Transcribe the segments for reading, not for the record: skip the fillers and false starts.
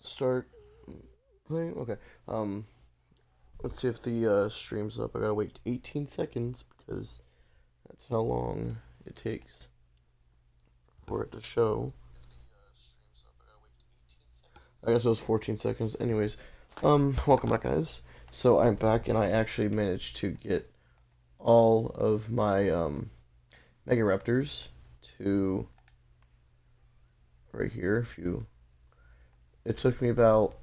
Start playing. Okay. Um, let's see if the stream's up. I gotta wait 18 seconds because that's how long it takes for it to show. I guess it was 14 seconds. Anyways, welcome back, guys. So I'm back, and I actually managed to get all of my Mega Raptors to right here. If you, it took me about.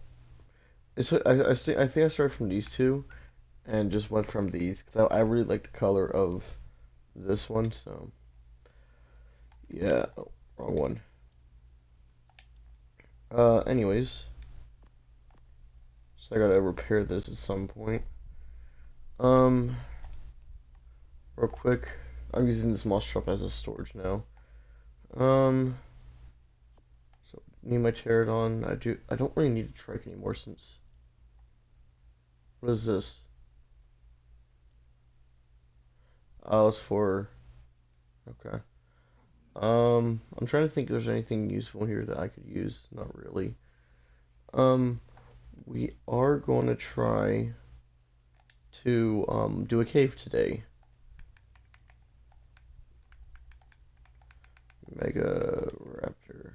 I think I started from these two, and just went from these because I really like the color of this one. So yeah, oh, wrong one. Anyways, so I gotta repair this at some point. Um, real quick, I'm using this moss trap as a storage now. Um, so need my pterodon. I don't really need a trike anymore since. What is this? Oh, it's for. Okay. I'm trying to think if there's anything useful here that I could use. Not really. Um, we are going to try to do a cave today. Mega Raptor.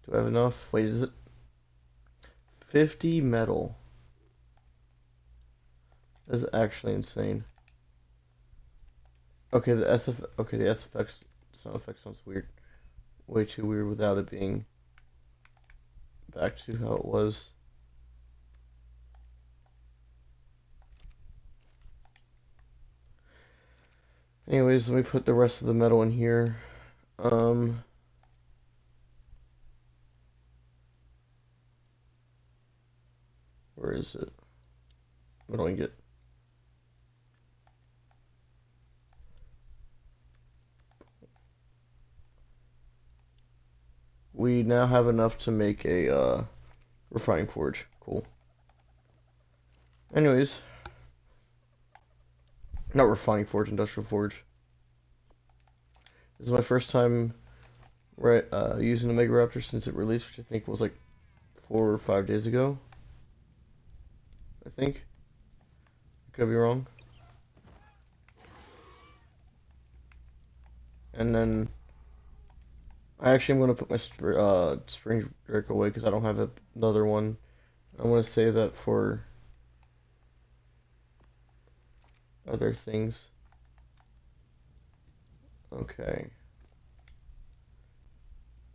Do I have enough? Wait, is it 50 metal? That's actually insane. Okay, the SFX sound effect sounds weird. Way too weird without it being back to how it was. Anyways, let me put the rest of the metal in here. Um, where is it? What do I get? We now have enough to make a refining forge. Cool. Anyways, not refining forge, industrial forge. This is my first time using the Mega Raptor since it released, which I think was like 4 or 5 days ago. I think. I could be wrong. And then I actually am going to put my Spring Drake away because I don't have another one. I want to save that for other things. Okay.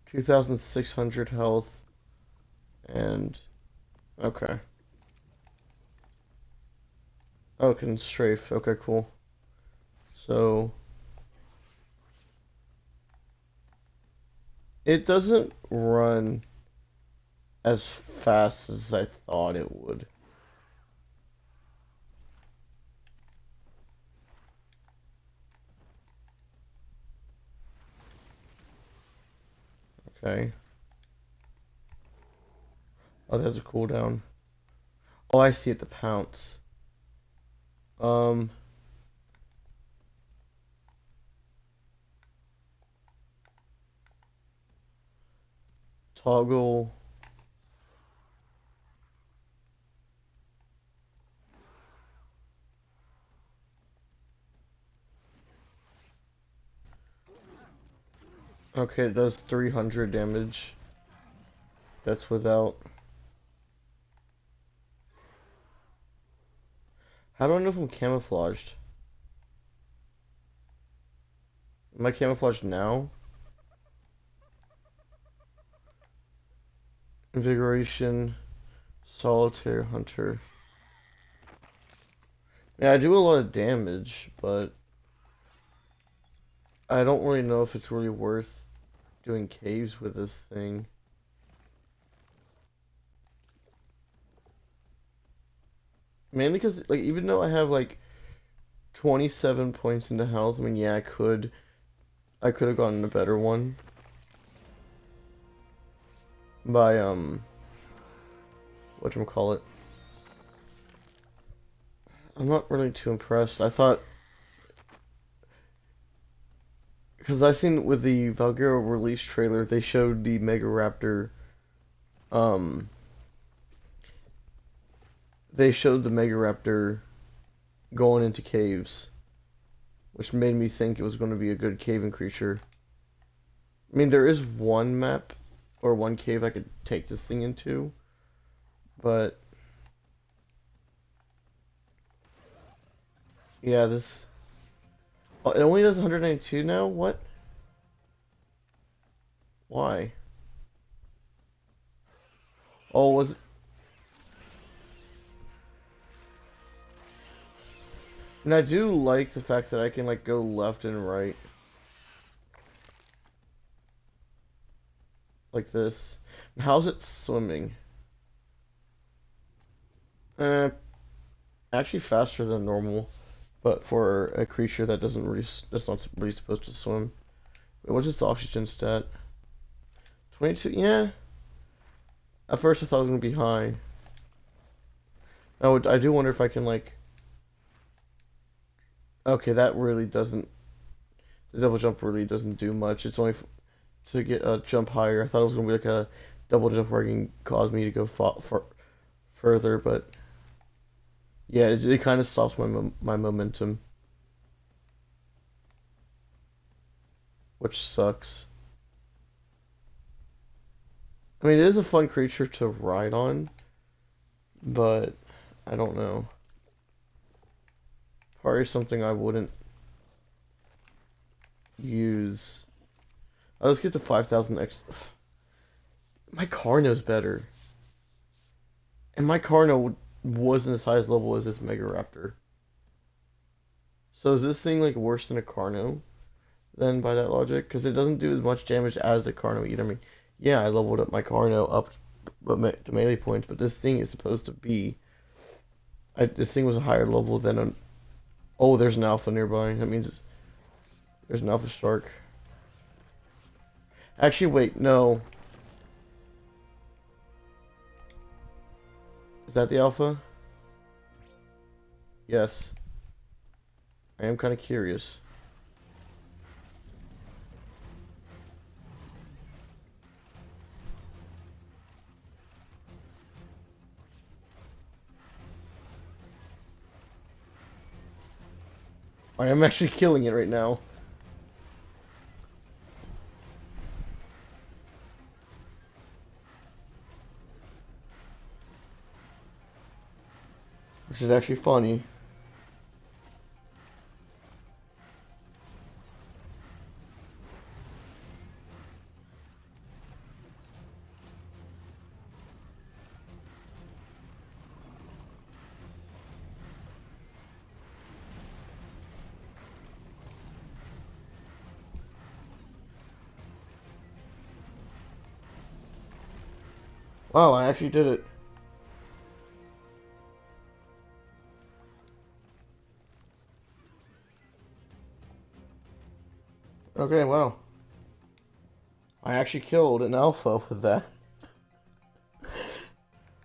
2,600 health. And. Okay. Oh, it can strafe. Okay, cool. So. It doesn't run as fast as I thought it would. Okay. Oh, there's a cooldown. Oh, I see it, the pounce. Um, toggle. Okay, it does 300 damage. That's without. How do I know if I'm camouflaged? Am I camouflaged now? Invigoration, Solitaire Hunter. Yeah, I do a lot of damage, but I don't really know if it's really worth doing caves with this thing. Mainly because, like, even though I have, like, 27 points into health, I mean, yeah, I could have gotten a better one by, whatchamacallit. I'm not really too impressed. I thought, because I seen with the Valguero release trailer, they showed the Mega Raptor um, they showed the Megaraptor going into caves, which made me think it was going to be a good caving creature. I mean, there is one map or one cave I could take this thing into, but yeah, this. Oh, it only does 192 now? What? Why? Oh, was. And I do like the fact that I can, like, go left and right. Like this. How's it swimming? Uh, actually faster than normal, but for a creature that doesn't really, that's not really supposed to swim. Wait, what's its oxygen stat? 22? Yeah. At first I thought it was gonna be high. I do wonder if I can, like. Okay, that really doesn't. The double jump really doesn't do much. It's only to get a jump higher. I thought it was gonna be like a double jump where it can cause me to go further, but yeah, it kind of stops my momentum, which sucks. I mean, it is a fun creature to ride on, but I don't know. Probably something I wouldn't use. Let's get to 5,000 X. My car knows better. And my Carno wasn't as high as level as this Megaraptor. So is this thing like worse than a Carno? Then by that logic, because it doesn't do as much damage as the Carno either. I mean, yeah, I leveled up my Carno up to melee points, but this thing is supposed to be. This thing was a higher level than an. Oh, there's an alpha nearby. That means there's an alpha shark. Actually, wait, no. Is that the alpha? Yes. I am kind of curious. I am actually killing it right now. Which is actually funny. Wow, I actually did it. Okay, wow. I actually killed an alpha with that.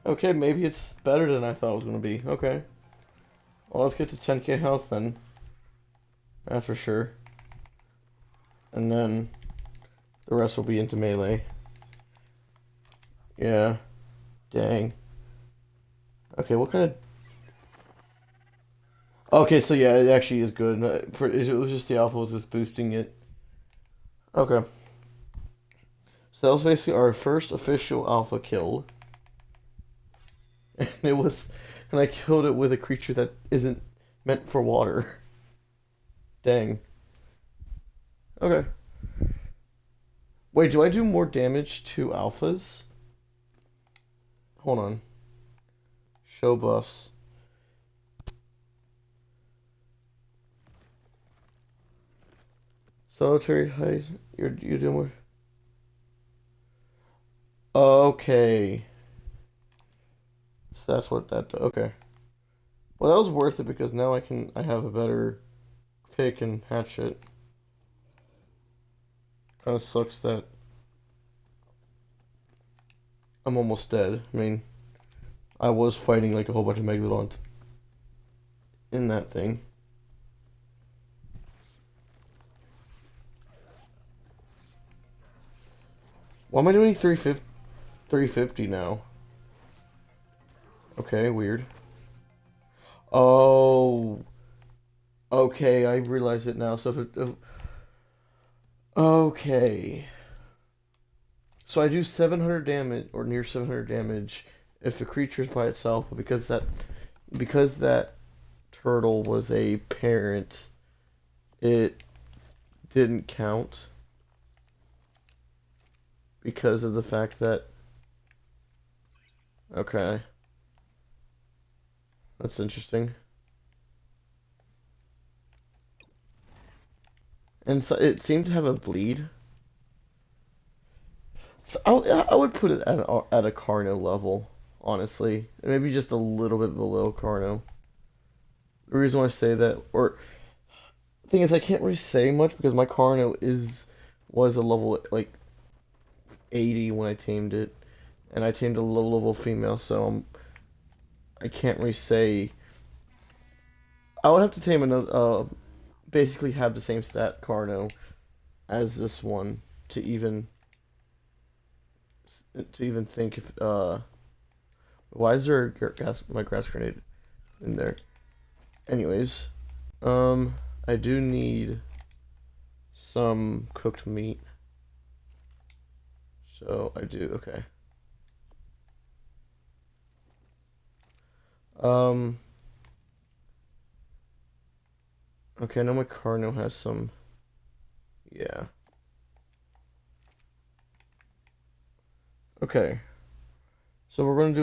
Okay, maybe it's better than I thought it was going to be. Okay. Well, let's get to 10k health then. That's for sure. And then the rest will be into melee. Yeah. Dang. Okay, what kind of... Okay, so yeah, it actually is good. It was just the alpha was just boosting it. Okay. So that was basically our first official alpha kill. And and I killed it with a creature that isn't meant for water. Dang. Okay. Wait, do I do more damage to alphas? Hold on. Show buffs. Solitary height. You do more. Okay. So that's what that. Okay. Well, that was worth it because now I have a better pick and hatchet. Kind of sucks that I'm almost dead. I mean, I was fighting like a whole bunch of Megalodons in that thing. Why am I doing 350? 350 now. Okay, weird. Oh, okay, I realize it now. So okay. So I do 700 damage or near 700 damage if the creature's by itself, but because that turtle was a parent, it didn't count because of the fact that okay, that's interesting. And so it seemed to have a bleed. So I would put it at a Carno level, honestly. Maybe just a little bit below Carno. The reason why I say that, or the thing is, I can't really say much because my Carno was a level like 80 when I tamed it, and I tamed a low level female, so I can't really say. I would have to tame another, basically have the same stat Carno as this one to even think if why is there a my grass grenade in there? Anyways, I do need some cooked meat. So I do, okay. Um, okay, I know my Carno has some, yeah. Okay, so we're gonna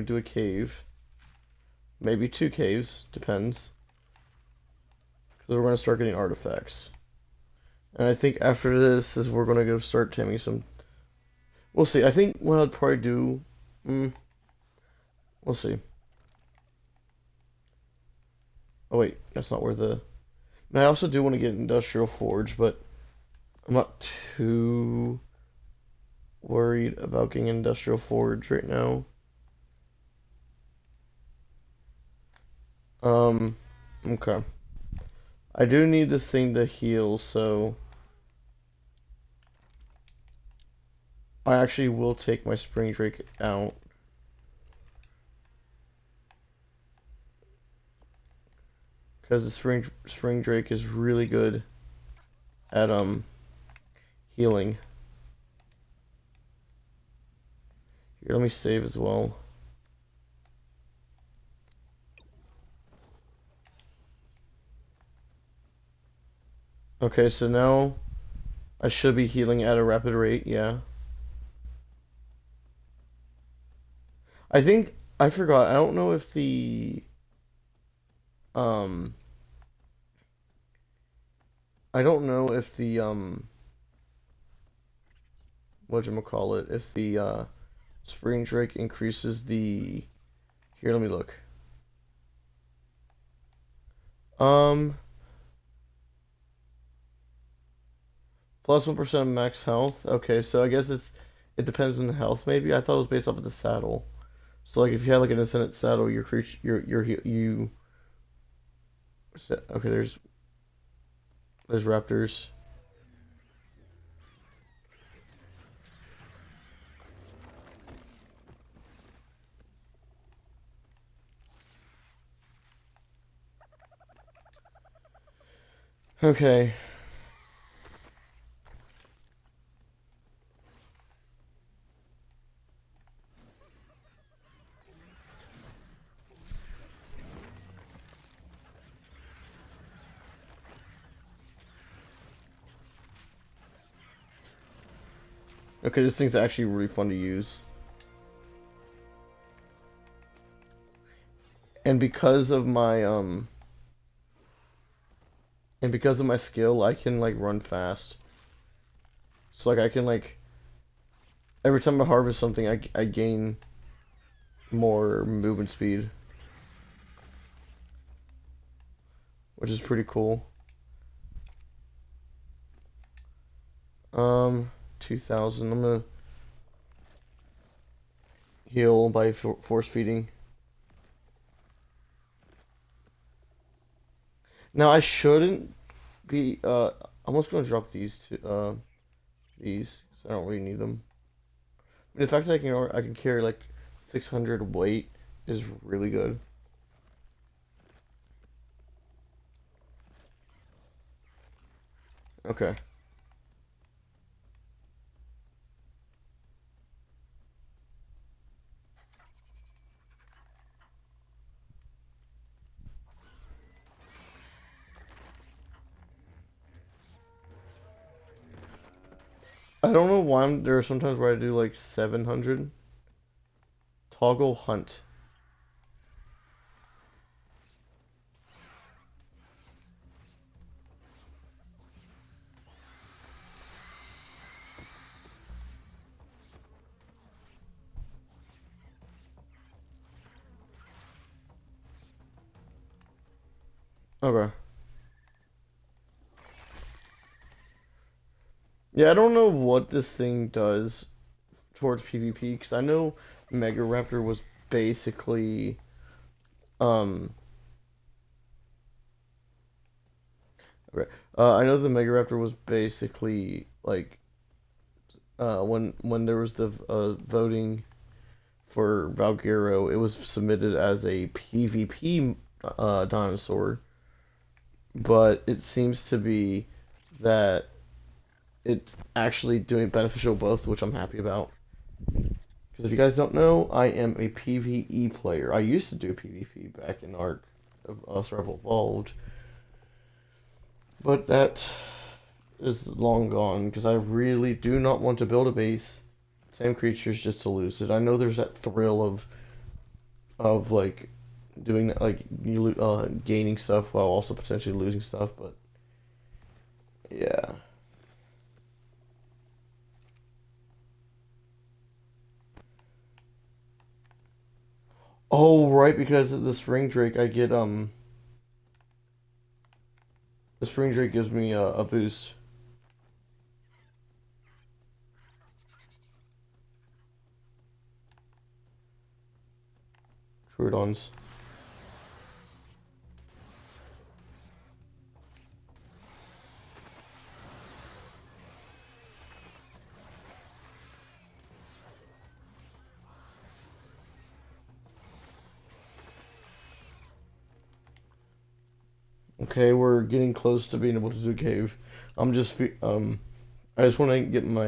do a cave, maybe two caves, depends, because we're gonna start getting artifacts. And I think after this is we're gonna go start taming some. We'll see. I think what I'd probably do, mm, we'll see. Oh wait, that's not where the. And I also do want to get industrial forge, but I'm not too worried about getting industrial forge right now. Um, okay. I do need this thing to heal, so I actually will take my spring drake out. Because the spring drake is really good at healing. Here, let me save as well. Okay, so now I should be healing at a rapid rate, yeah. I think I forgot. I don't know if the um I don't know if the whatchamacallit, if the spring drake increases the here, let me look. Um plus 1% of max health. Okay, so I guess it depends on the health maybe. I thought it was based off of the saddle. So like if you had like an ascendant saddle, your creature you okay, there's raptors. Okay. Okay, this thing's actually really fun to use. And because of my skill, I can like run fast. So like I can like every time I harvest something, I gain more movement speed, which is pretty cool. 2000. I'm gonna heal by force feeding. Now I shouldn't be. I'm just gonna drop these two. These, 'cause I don't really need them. The fact that I can carry like 600 weight is really good. Okay. I don't know why there are sometimes where I do like 700. Toggle hunt. Okay. Yeah, I don't know what this thing does towards PvP because I know Mega Raptor was basically um okay. I know the Mega Raptor was basically like when there was the voting for Valguero, it was submitted as a PvP dinosaur, but it seems to be that it's actually doing beneficial both, which I'm happy about. Because if you guys don't know, I am a PvE player. I used to do PvP back in Ark of Survival Evolved, but that is long gone because I really do not want to build a base, tame creatures just to lose it. I know there's that thrill of like doing that, like you gaining stuff while also potentially losing stuff, but yeah. Oh, right, because of the Spring Drake, I get the Spring Drake gives me a boost. Troodons. Okay, we're getting close to being able to do cave. I'm just I just want to get my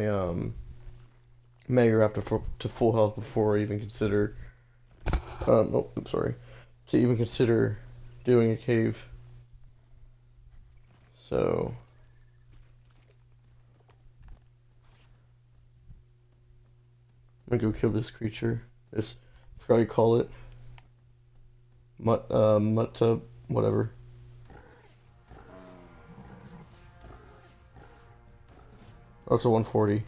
Mega Raptor to full health before I even consider oh, I'm sorry, to even consider doing a cave. So I'm gonna go kill this creature. This, I forgot you call it. Mutta, whatever. Oh, it's a 140.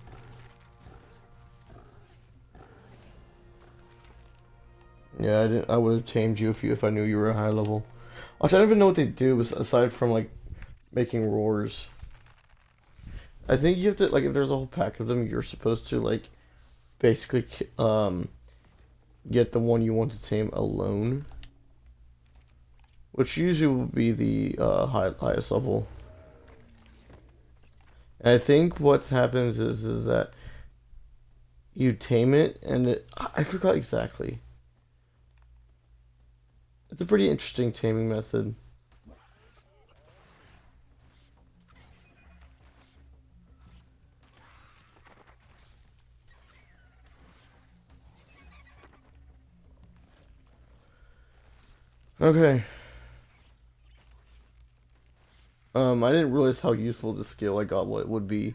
Yeah, I didn't. I would have tamed you if I knew you were a high level. Which I don't even know what they do aside from like making roars. I think you have to like if there's a whole pack of them, you're supposed to like basically get the one you want to tame alone, which usually will be the highest level. And I think what happens is that you tame it, and I forgot exactly. It's a pretty interesting taming method. Okay. I didn't realize how useful the skill I got what would be.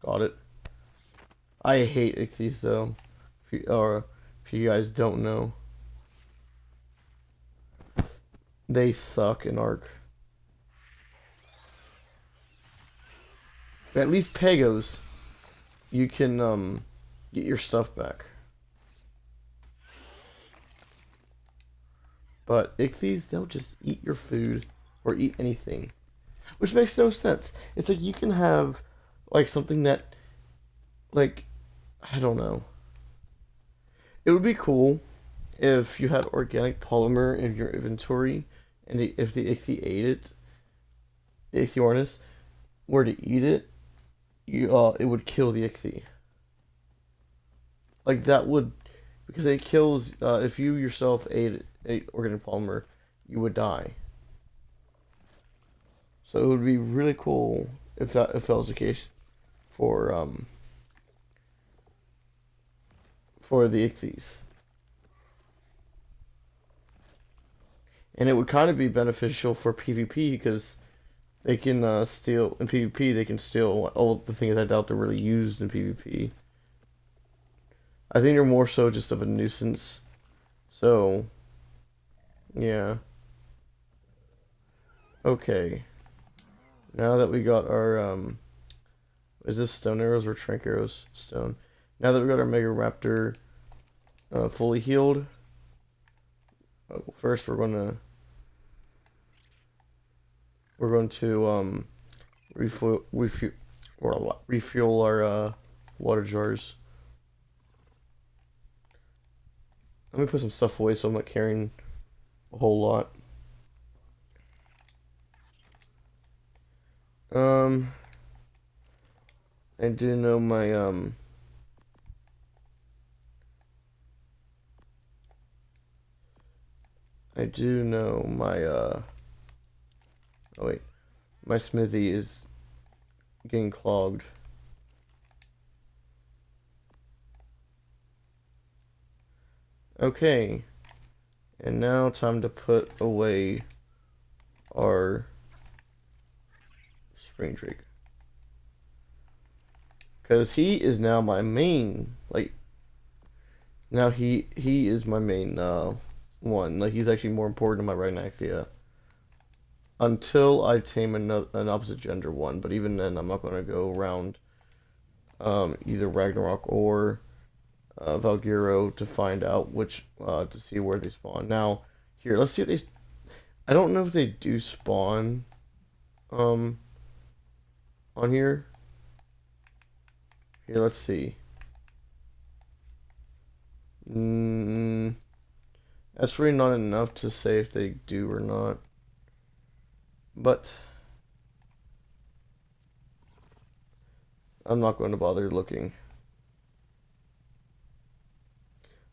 Got it. I hate Ichthyes though. If you guys don't know, they suck in Ark. But at least Pegos, you can get your stuff back. But Ichthyes, they'll just eat your food or eat anything, which makes no sense. It's like you can have like something that like I don't know. It would be cool if you had organic polymer in your inventory, and if the Ichthy ate it, the Ichthyornis were to eat it, it would kill the Ichthy. Like that would, because it kills. If you yourself ate organic polymer, you would die. So it would be really cool if that was the case for the Ichthyes. And it would kind of be beneficial for PvP because they can steal in PvP. They can steal. All the things I doubt they're really used in PvP. I think they're more so just of a nuisance. So, yeah. Okay. Now that we got our is this stone arrows or trank arrows? Stone. Now that we got our Mega Raptor fully healed, first we're going to refuel our water jars. Let me put some stuff away so I'm not carrying a whole lot. I do know my oh wait, my smithy is getting clogged. Okay, and now time to put away our spring drake, because he is now my main. Like now he is my main one. Like he's actually more important in my Ragnarthia. Until I tame an opposite gender one, but even then I'm not gonna go around either Ragnarok or Valguero to find out which to see where they spawn. Now here, let's see if they. I don't know if they do spawn on here. Here, let's see. That's really not enough to say if they do or not. But I'm not going to bother looking.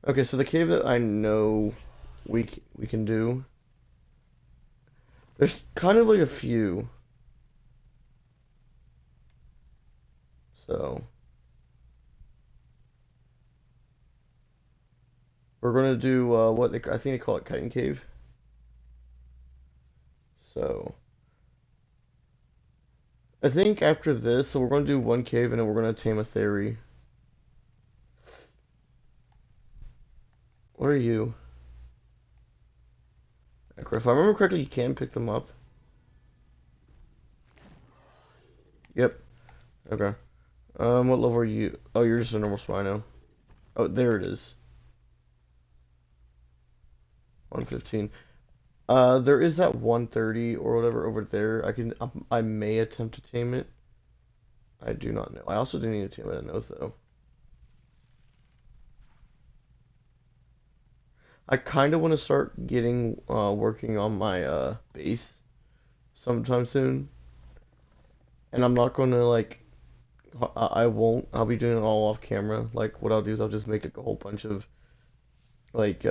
Okay, so the cave that I know we can do. There's kind of like a few. So we're gonna do I think they call it Chitin Cave. So I think after this, so we're gonna do one cave and then we're gonna tame a Theory. What are you? If I remember correctly, you can pick them up. Yep. Okay. What level are you? Oh, you're just a normal Spino. Oh, there it is. 115. There is that 130 or whatever over there. I may attempt to tame it. I do not know. I also do need to tame it at Noth though. I kind of want to start getting working on my base sometime soon, and I'm not going to like. I won't. I'll be doing it all off camera. Like what I'll do is I'll just make a whole bunch of like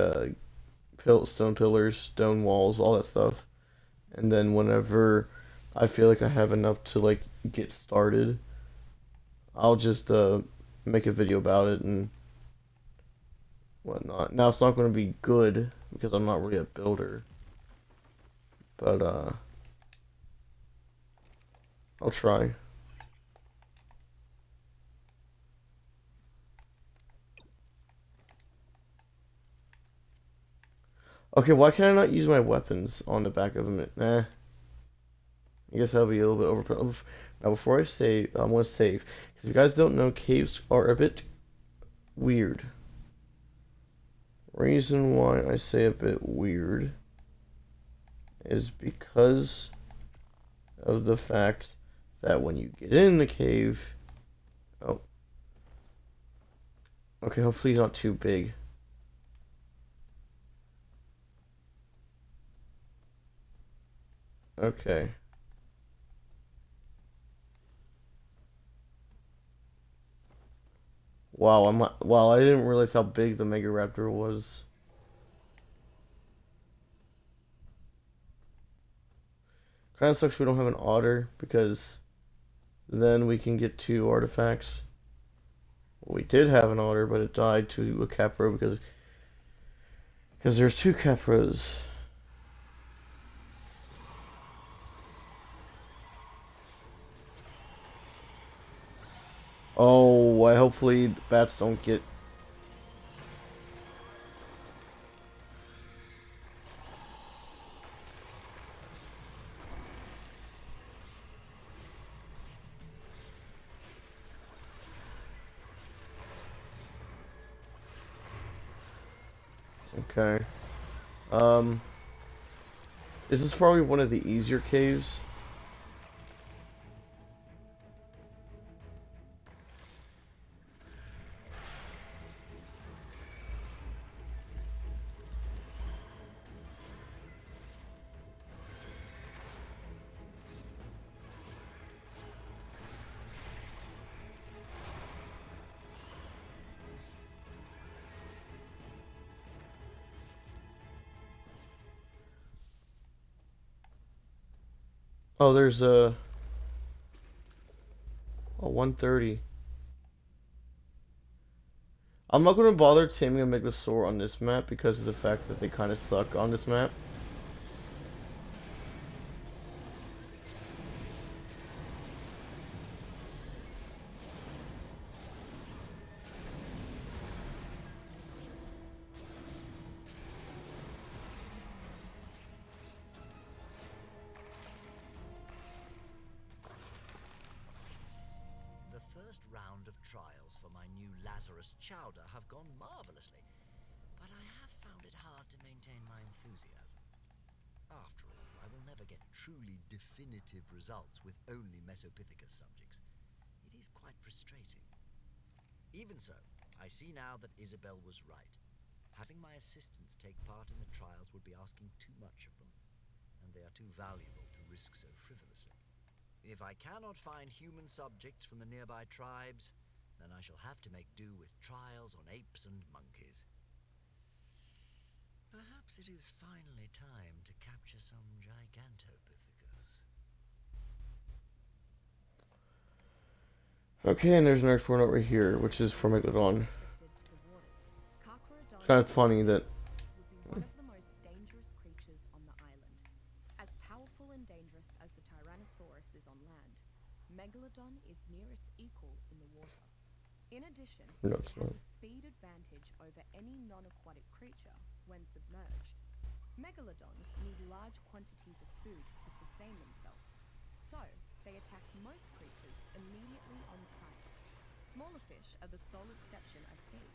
stone pillars, stone walls, all that stuff, and then whenever I feel like I have enough to like get started, I'll just make a video about it and whatnot. Now it's not going to be good because I'm not really a builder, but I'll try. Okay, why can I not use my weapons on the back of them? I guess that'll be a little bit over. Now, before I save, I'm going to save. Because if you guys don't know, caves are a bit weird. Reason why I say a bit weird is because of the fact that when you get in the cave... Oh. Okay, hopefully he's not too big. Okay. Wow, wow, I didn't realize how big the Mega Raptor was. Kind of sucks we don't have an otter because then we can get two artifacts. Well, we did have an otter, but it died to a Capro because there's two Capros. Oh, I hopefully bats don't get. Okay. Um, this is probably one of the easier caves. Oh, there's a 130. I'm not going to bother taming a Megalosaur on this map because of the fact that they kind of suck on this map. The first round of trials for my new Lazarus Chowder have gone marvelously, but I have found it hard to maintain my enthusiasm. After all, I will never get truly definitive results with only Mesopithecus subjects. It is quite frustrating. Even so, I see now that Isabelle was right. Having my assistants take part in the trials would be asking too much of them, and they are too valuable to risk so frivolously. If I cannot find human subjects from the nearby tribes, then I shall have to make do with trials on apes and monkeys. Perhaps it is finally time to capture some Gigantopithecus. Okay, and there's an next one over here, which is for Megalodon. It's kind of funny that. Would be one of the most dangerous creatures on the island. As powerful and dangerous as the Tyrannosaurus is on land, Megalodon is near its equal in the water. In addition, No, it it's has not. a speed advantage over any non-aquatic creature when submerged. Megalodons need large quantities of food to sustain themselves, so they attack most creatures immediately on sight. Smaller fish are the sole exception I've seen.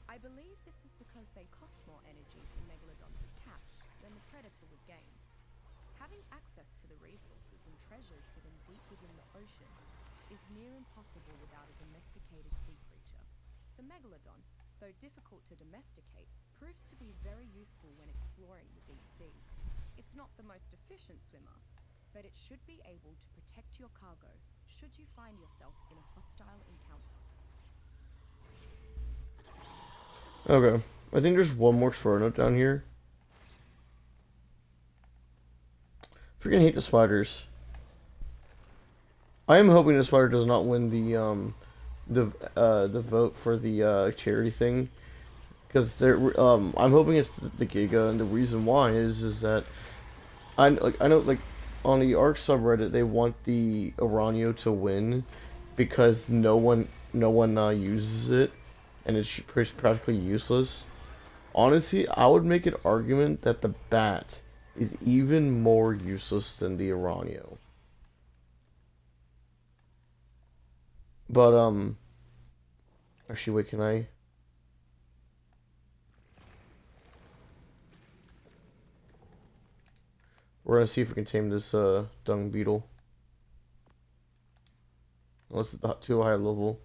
I believe this is because they cost more energy for megalodons to catch than the predator would gain. Having access to the resources and treasures hidden deep within the ocean is near impossible without a domesticated sea creature. The megalodon, though difficult to domesticate, proves to be very useful when exploring the deep sea. It's not the most efficient swimmer, but it should be able to protect your cargo should you find yourself in a hostile encounter. Okay. I think there's one more explorer note down here. Freaking hate the spiders. I am hoping the spider does not win the vote for the charity thing, because I'm hoping it's the Giga, and the reason why is that I know like on the Ark subreddit they want the Aranio to win because no one uses it, and it's practically useless. Honestly, I would make an argument that the bat is even more useless than the Aranio. But actually, wait, can I? We're gonna see if we can tame this dung beetle. Unless it's too high level.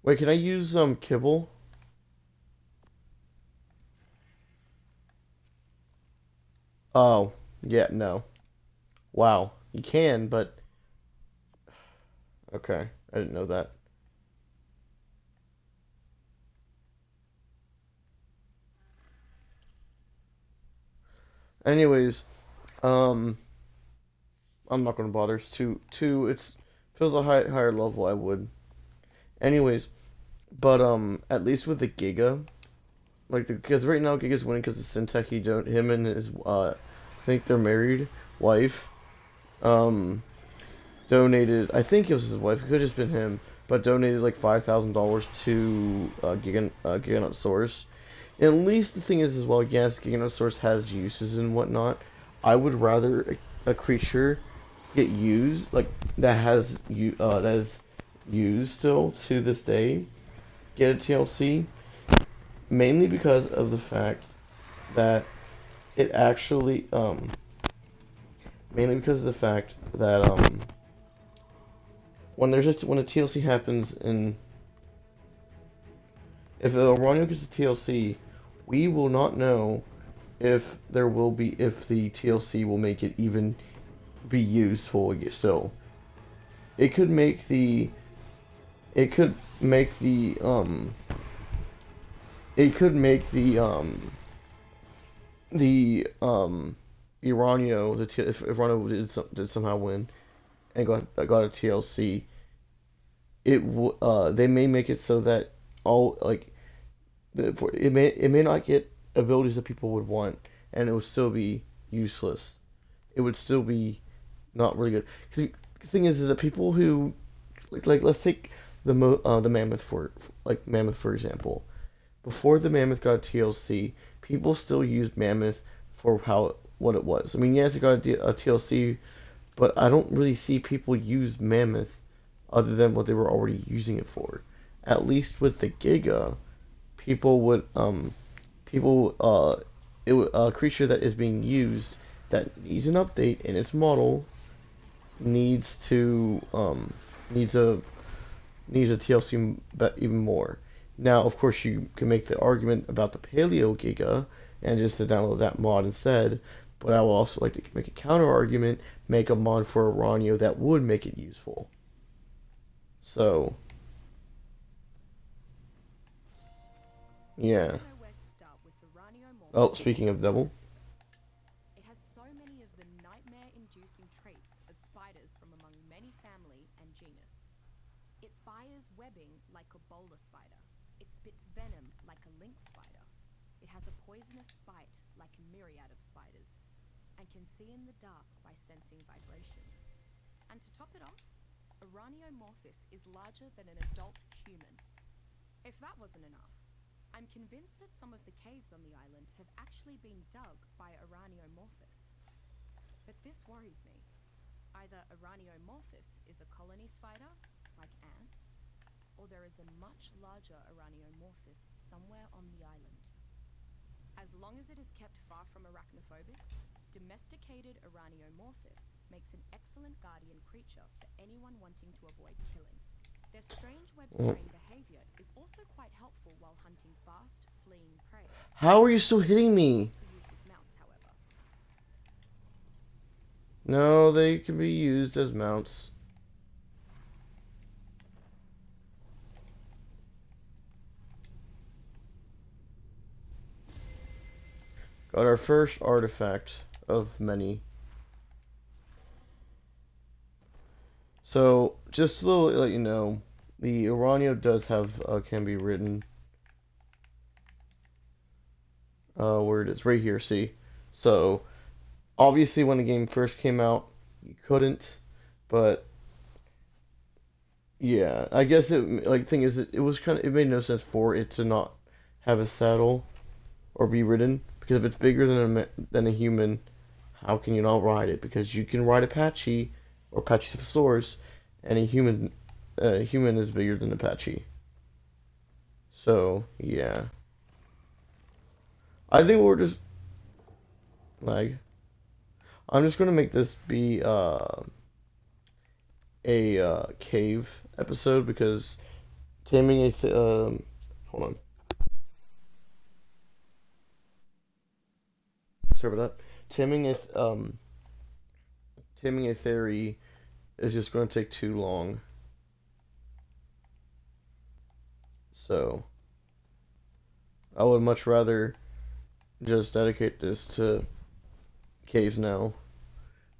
Wait, can I use kibble? Oh, yeah, no. Wow. You can, but okay. I didn't know that. Anyways, um, I'm not gonna bother. It's feels a higher level. I would. Anyways, but at least with the Giga, like because right now Giga's winning because the Syntech he don't him and his I think they're married wife um donated. I think it was his wife. It could have just been him, but donated like $5,000 to Giganut Source. And at least the thing is as well. Yes, Giganot Source has uses and whatnot. I would rather a creature get used like that is used still to this day get a TLC, mainly because of the fact that it actually mainly because of the fact that when a TLC happens in if Ronio gets a TLC, we will not know if the TLC will make it even be useful still. It could make the it could make the it could make Iranio if Ronio did somehow win and got a TLC, they may make it so that all like it may not get abilities that people would want, and it would still be useless. It would still be not really good. Because the thing is that people who like let's take the mammoth mammoth for example. Before the mammoth got TLC, people still used mammoth for what it was. I mean, yes, it got a TLC, but I don't really see people use mammoth other than what they were already using it for. At least with the Giga, people would a creature that is being used that needs an update in its model needs to needs a TLC even more. Now, of course, you can make the argument about the Paleo Giga and just to download that mod instead. But I will also like to make a counter argument, make a mod for Aranio that would make it useful. So, yeah. Know where to start with the Oh, Raniomorphous. speaking of devil, It has so many of the nightmare-inducing traits of spiders from among many family and genus. It fires webbing like a bowler spider. It spits venom like a lynx spider. It has a poisonous bite like a myriad of spiders, and can see in the dark by sensing vibrations. And to top it off, Araniomorphis is larger than an adult human. If that wasn't enough, I'm convinced that some of the caves on the island have actually been dug by Araniomorphis. But this worries me. Either Araniomorphis is a colony spider, like ants, or there is a much larger Araniomorphis somewhere on the island. As long as it is kept far from arachnophobics, domesticated Araniomorphis makes an excellent guardian creature for anyone wanting to avoid killing. Their strange web-spraying behavior is also quite helpful while hunting fast, fleeing prey. how are you still hitting me? To be used as mounts, however. No, they can be used as mounts. Got our first artifact of many. So, just to let you know, the Uranio does have can be written. Where it is right here. See, so obviously when the game first came out, you couldn't, but yeah, I guess it like thing is it was kind of it made no sense for it to not have a saddle or be ridden because if it's bigger than a human, how can you not ride it? Because you can ride Apache or Pachycephalosaurus, and a human is bigger than Apache. So yeah, I think we're just like I'm just gonna make this be a cave episode because taming hold on. Sorry about that. taming a taming a theory is just going to take too long. So I would much rather just dedicate this to caves now.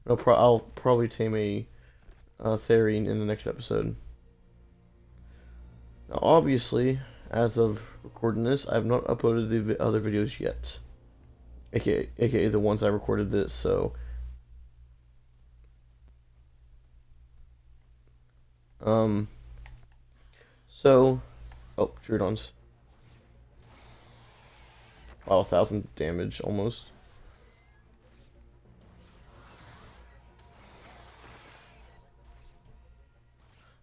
I'll probably tame a theory in the next episode. Now, obviously, as of recording this, I have not uploaded the other videos yet, aka the ones I recorded this. So, oh, Troodons. Wow, 1,000 damage almost.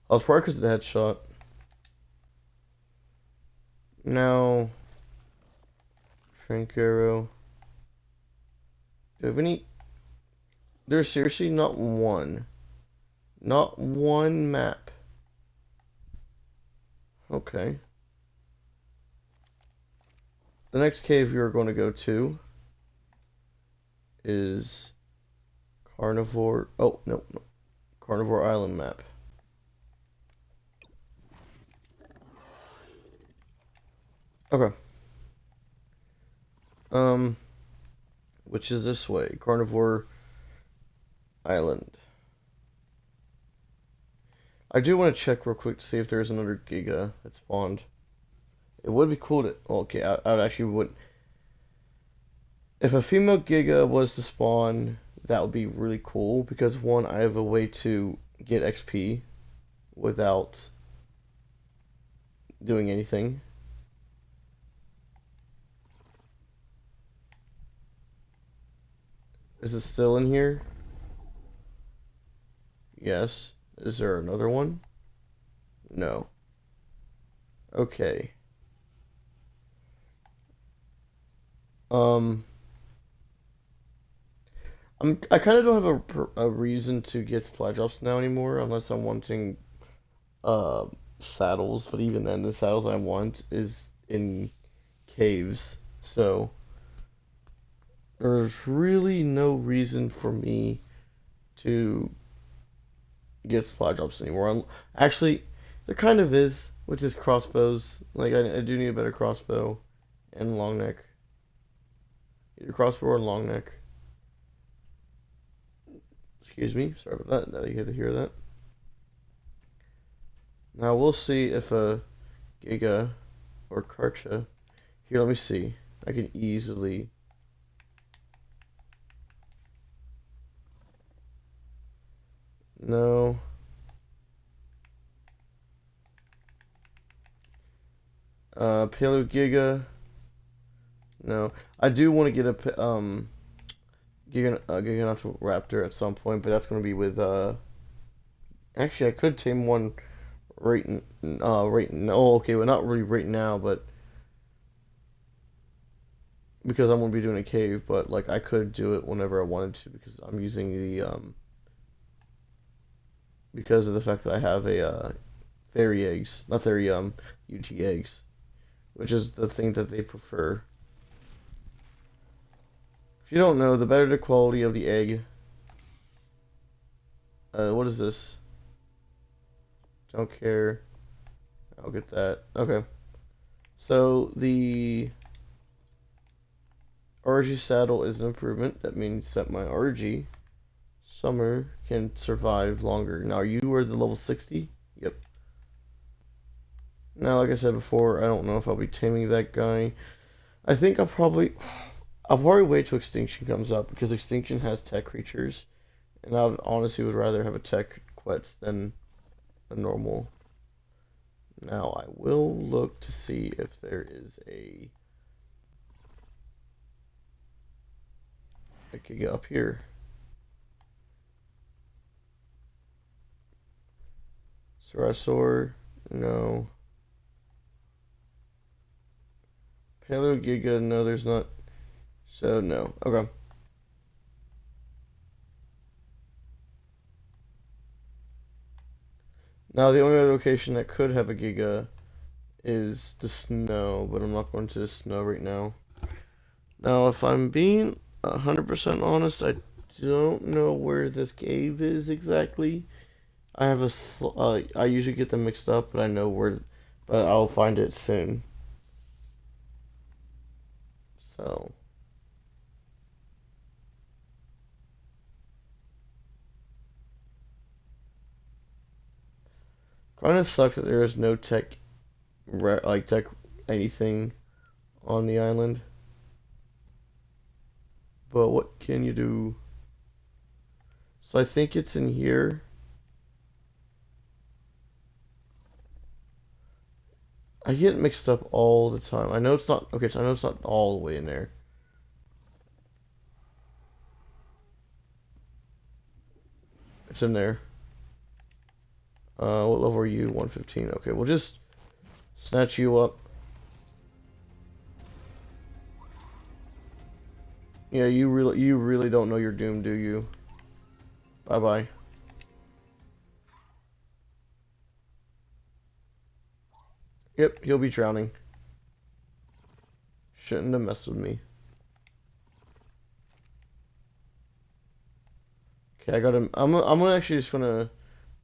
I was probably because of the headshot. Now, Shrink Arrow. Do I have any? There's seriously not one. Not one map. Okay. The next cave you're going to go to is Carnivore. Oh, no. Carnivore Island map. Okay. Which is this way? Carnivore Island. I do want to check real quick to see if there's another Giga that spawned. It would be cool to... Okay, I would actually would... If a female Giga was to spawn, that would be really cool. Because, one, I have a way to get XP without doing anything. Is it still in here? Yes. Is there another one? No. Okay. I kind of don't have a reason to get supply drops now anymore, unless I'm wanting saddles. But even then, the saddles I want is in caves, so there's really no reason for me to get supply drops anymore. Actually, there kind of is, which is crossbows. Like, I do need a better crossbow and long neck. Either crossbow or long neck. Excuse me, sorry about that. Now you had to hear that. Now we'll see if a Giga or Karcha. Here, let me see. I can easily. No. Paleo Giga. No. I do want to get a Giganotoc Raptor at some point, but that's going to be with actually I could tame one right no, okay, well, not really right now, but because I'm going to be doing a cave, but like I could do it whenever I wanted to because I'm using the because of the fact that I have a Theory eggs, not Theory UT eggs, which is the thing that they prefer. If you don't know, the better the quality of the egg. What is this? Don't care. I'll get that. Okay. So the RG saddle is an improvement. That means that my RG Summer can survive longer. Now, you are the level 60? Yep. Now, like I said before, I don't know if I'll be taming that guy. I think I'll probably wait till Extinction comes up, because Extinction has tech creatures, and I would honestly rather have a tech Quetz than a normal. Now, I will look to see if there is a Giga up here. Sarasaur, no. Paleo Giga, no, there's not. So, no. Okay. Now, the only other location that could have a Giga is the snow, but I'm not going to the snow right now. Now, if I'm being 100% honest, I don't know where this cave is exactly. I have I usually get them mixed up, but I know where, but I'll find it soon. So, kind of sucks that there is no tech anything on the island. But what can you do? So I think it's in here. I get mixed up all the time. I know it's not, okay, so I know it's not all the way in there. It's in there. What level are you? 115. Okay, we'll just snatch you up. Yeah, you really don't know your doom, do you? Bye bye. Yep, he'll be drowning. Shouldn't have messed with me. Okay, I got him. I'm actually just gonna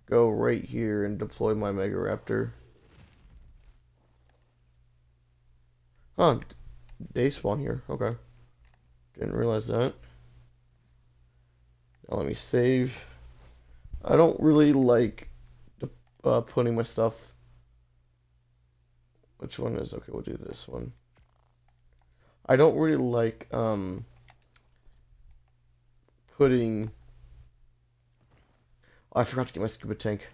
go right here and deploy my Mega Raptor. Huh, they spawn here. Okay. Didn't realize that. Now let me save. I don't really like putting my stuff. Which one is okay? We'll do this one. I don't really like putting. Oh, I forgot to get my scuba tank.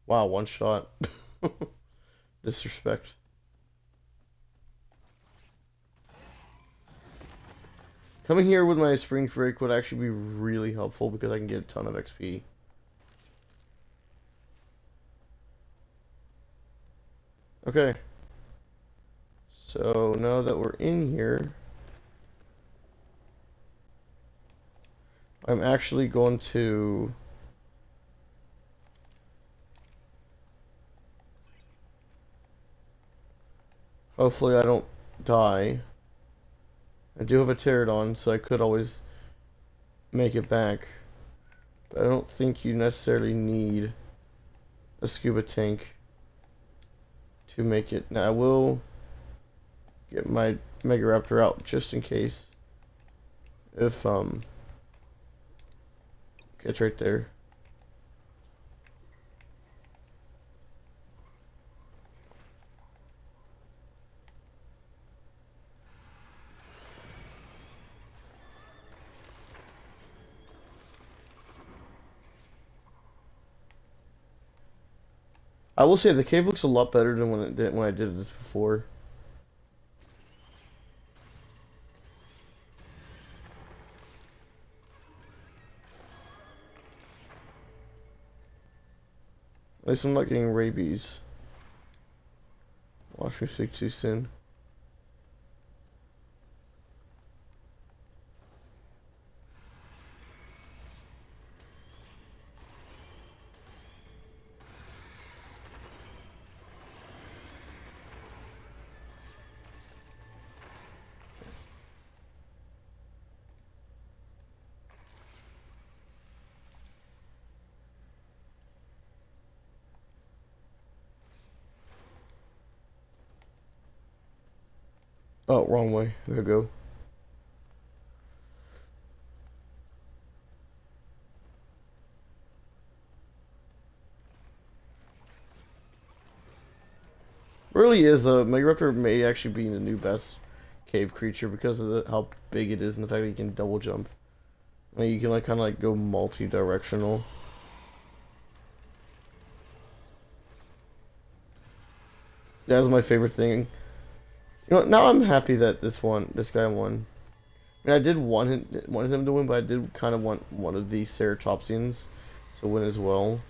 Wow, one shot. Disrespect. Coming here with my spring break would actually be really helpful because I can get a ton of XP. Okay. So now that we're in here, I'm actually going to hopefully I don't die. I do have a pterodon, so I could always make it back. But I don't think you necessarily need a scuba tank to make it. Now I will get my Mega Raptor out just in case. If it's right there. I will say the cave looks a lot better than when I did this before. At least I'm not getting rabies. Watch me speak too soon. Oh, wrong way. There we go. Really is a Megaraptor may actually be the new best cave creature because of how big it is and the fact that you can double jump. Like you can like kind of like go multi-directional. That's my favorite thing. You know, now I'm happy that this guy won. I mean, I did want him to win, but I did kind of want one of the Ceratopsians to win as well.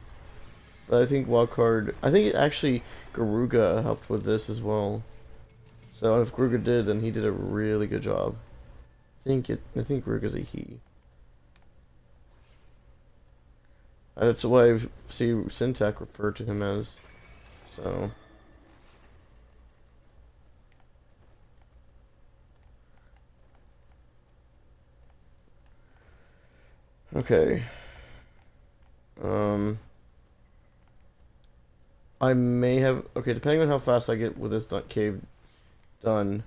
But I think Wildcard, I think actually Garuga helped with this as well. So if Garuga did, then he did a really good job. I think Garuga's a he. That's what I see Syntac refer to him as. So. Okay. I may have... Okay, depending on how fast I get with this cave done,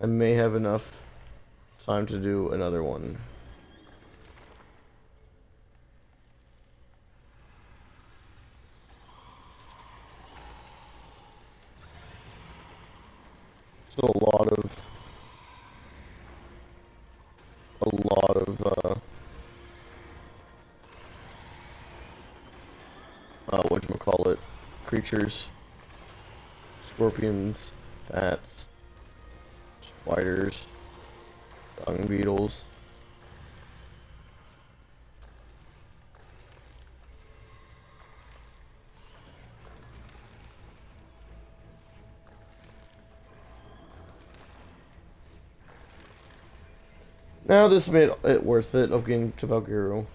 I may have enough time to do another one. So a lot of whatchamacallit, creatures, scorpions, bats, spiders, dung beetles. Now this made it worth it of getting to Valguero.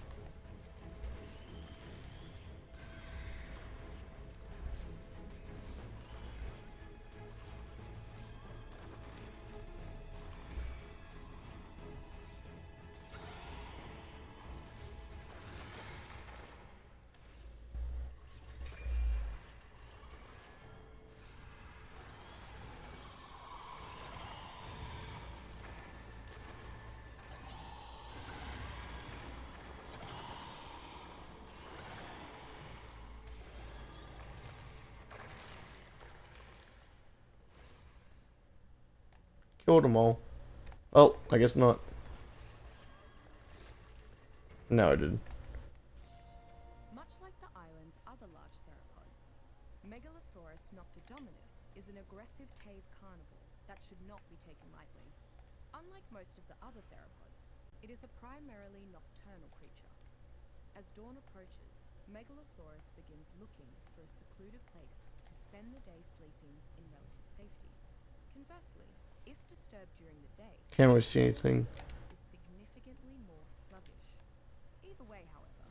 Killed them all. Oh, I guess not. No, I didn't. Much like the island's other large theropods, Megalosaurus noctidominus is an aggressive cave carnivore that should not be taken lightly. Unlike most of the other theropods, it is a primarily nocturnal creature. As dawn approaches, Megalosaurus begins looking for a secluded place to spend the day sleeping in relative safety. Conversely, if disturbed during the day, Can't really see anything. Megalosaurus is significantly more sluggish. Either way, however,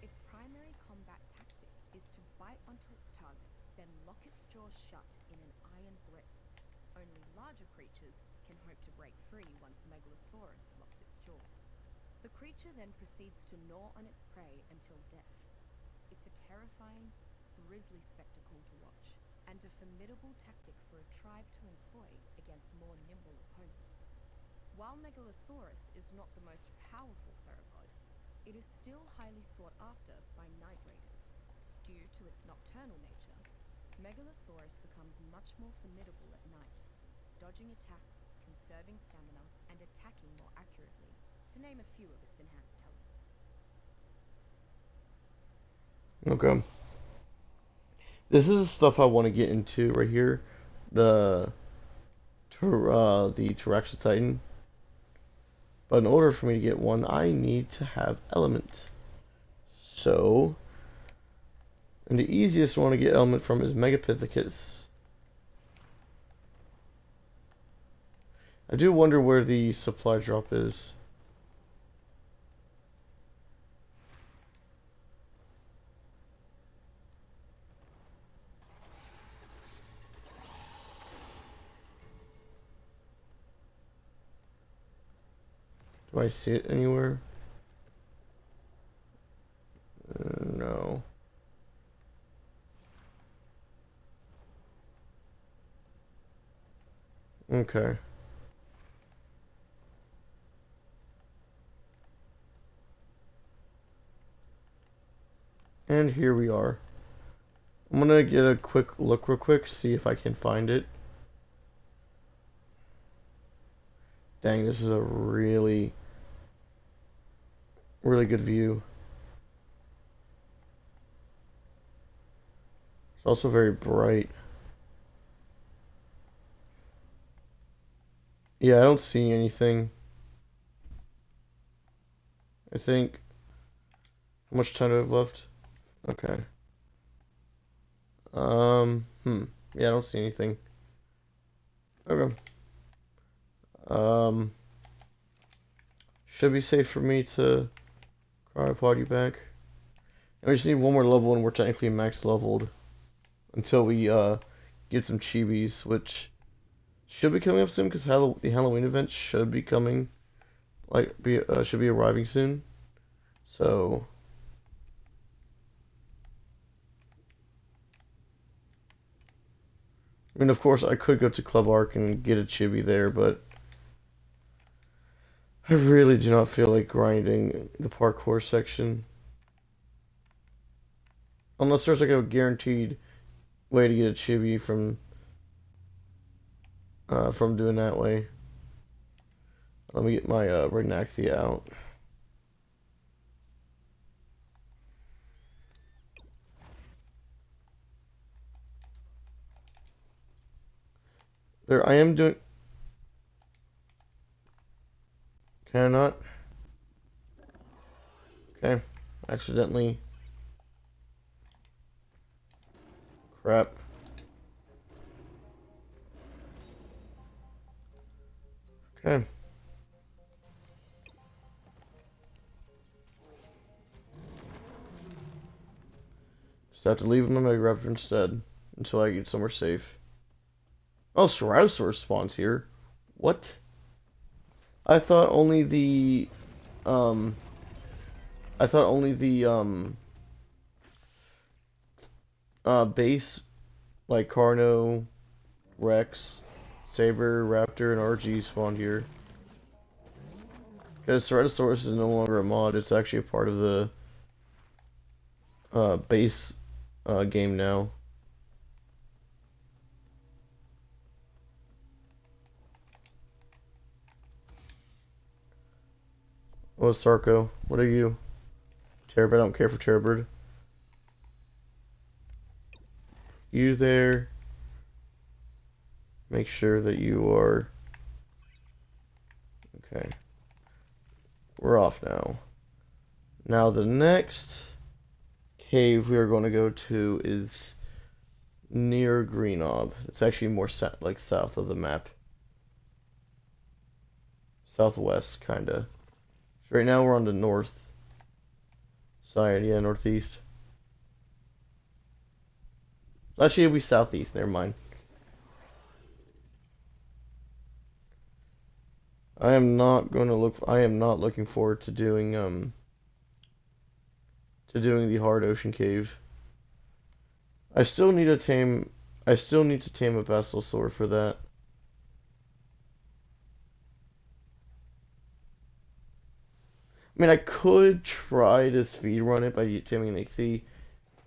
its primary combat tactic is to bite onto its target, then lock its jaws shut in an iron grip. Only larger creatures can hope to break free once Megalosaurus locks its jaw. The creature then proceeds to gnaw on its prey until death. It's a terrifying, grisly spectacle to watch, and a formidable tactic for a tribe to employ against more nimble opponents. While Megalosaurus is not the most powerful theropod, it is still highly sought after by night raiders. Due to its nocturnal nature, Megalosaurus becomes much more formidable at night, dodging attacks, conserving stamina, and attacking more accurately, to name a few of its enhanced talents. Okay. This is the stuff I want to get into right here. The Tyraxa Titan. But in order for me to get one, I need to have element. So, and the easiest one to get element from is Megapithecus. I do wonder where the supply drop is. Do I see it anywhere? No. Okay. And here we are. I'm gonna get a quick look real quick, see if I can find it. Dang, this is a really good view. It's also very bright. Yeah, I don't see anything. I think... How much time do I have left? Okay. Yeah, I don't see anything. Okay. Should be safe for me to cryopod you back. And we just need one more level and we're technically max leveled. Until we, get some chibis, which should be coming up soon, because the Halloween event should be coming, should be arriving soon. So, I mean, of course, I could go to Club Arc and get a chibi there, but I really do not feel like grinding the parkour section. Unless there's like a guaranteed way to get a chibi from doing that way. Let me get my Ragnaxia out. There, I am doing. Can I not? Okay, accidentally. Crap. Okay. Just have to leave my Megaraptor instead until I get somewhere safe. Oh, Ceratosaurus spawns here. What? I thought only the um I thought only the base like Carno, Rex, Saber, Raptor, and RG spawned here. Because Ceratosaurus is no longer a mod, it's actually a part of the base game now. Oh, Sarko, what are you? Terrabird, I don't care for Terrabird. You there. Make sure that you are... Okay. We're off now. Now the next cave we are going to go to is near Greenob. It's actually more like south of the map. Southwest, kinda. Right now we're on the north side, yeah, northeast. Actually, it'll be southeast, never mind. I am not looking forward to doing the hard ocean cave. I still need to tame a Veselsaur for that. I mean, I could try to speedrun it by taming an Ichthy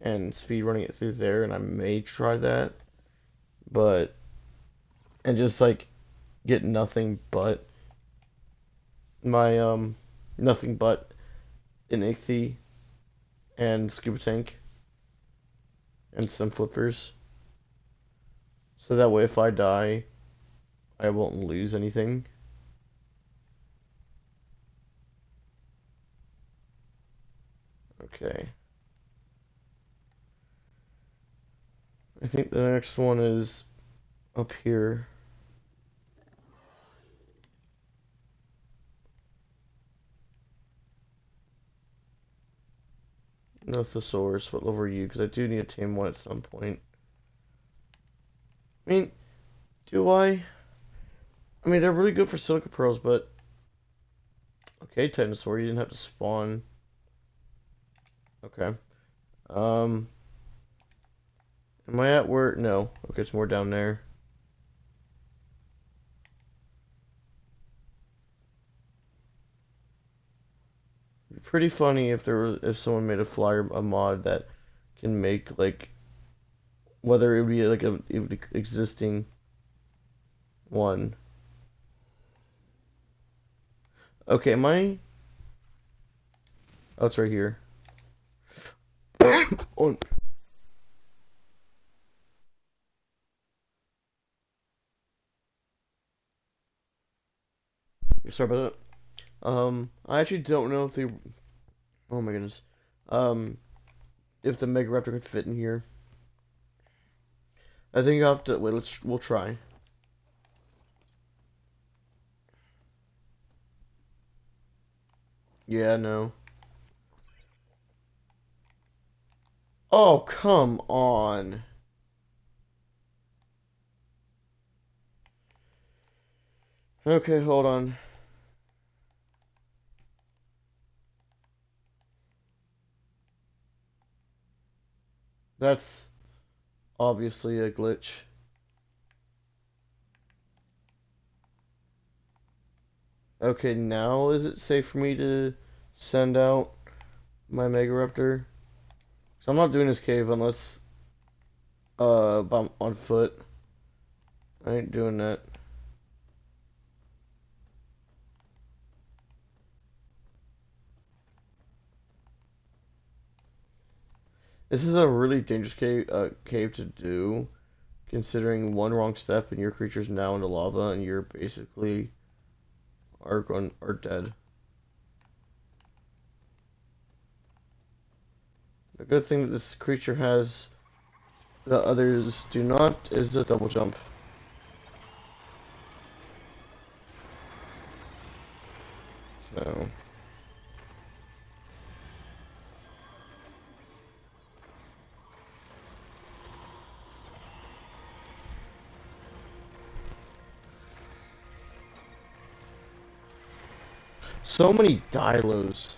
and speedrunning it through there, and I may try that. But, and just like get nothing but my nothing but an Ichthy and Scuba Tank and some flippers. So that way if I die, I won't lose anything. Okay. I think the next one is up here. No Thesaurus, what level are you? Because I do need to tame one at some point. I mean, do I? I mean, they're really good for Silica Pearls, but... Okay, Titanosaur, you didn't have to spawn. Okay. Am I at where? No. Okay, it's more down there. It'd be pretty funny if someone made a mod that can make like whether it would be like a existing one. Okay, oh, it's right here. Oh. Sorry about that. I actually don't know if they. Oh my goodness. If the Megaraptor can fit in here. I think I'll have to wait. We'll try. Yeah, no. Oh, come on. Okay, hold on. That's obviously a glitch. Okay, now is it safe for me to send out my Megaraptor? So I'm not doing this cave unless I'm on foot. I ain't doing that. This is a really dangerous cave to do, considering one wrong step and your creature's now into lava and you're basically are dead. The good thing that this creature has that others do not is a double jump. So so many Dilos.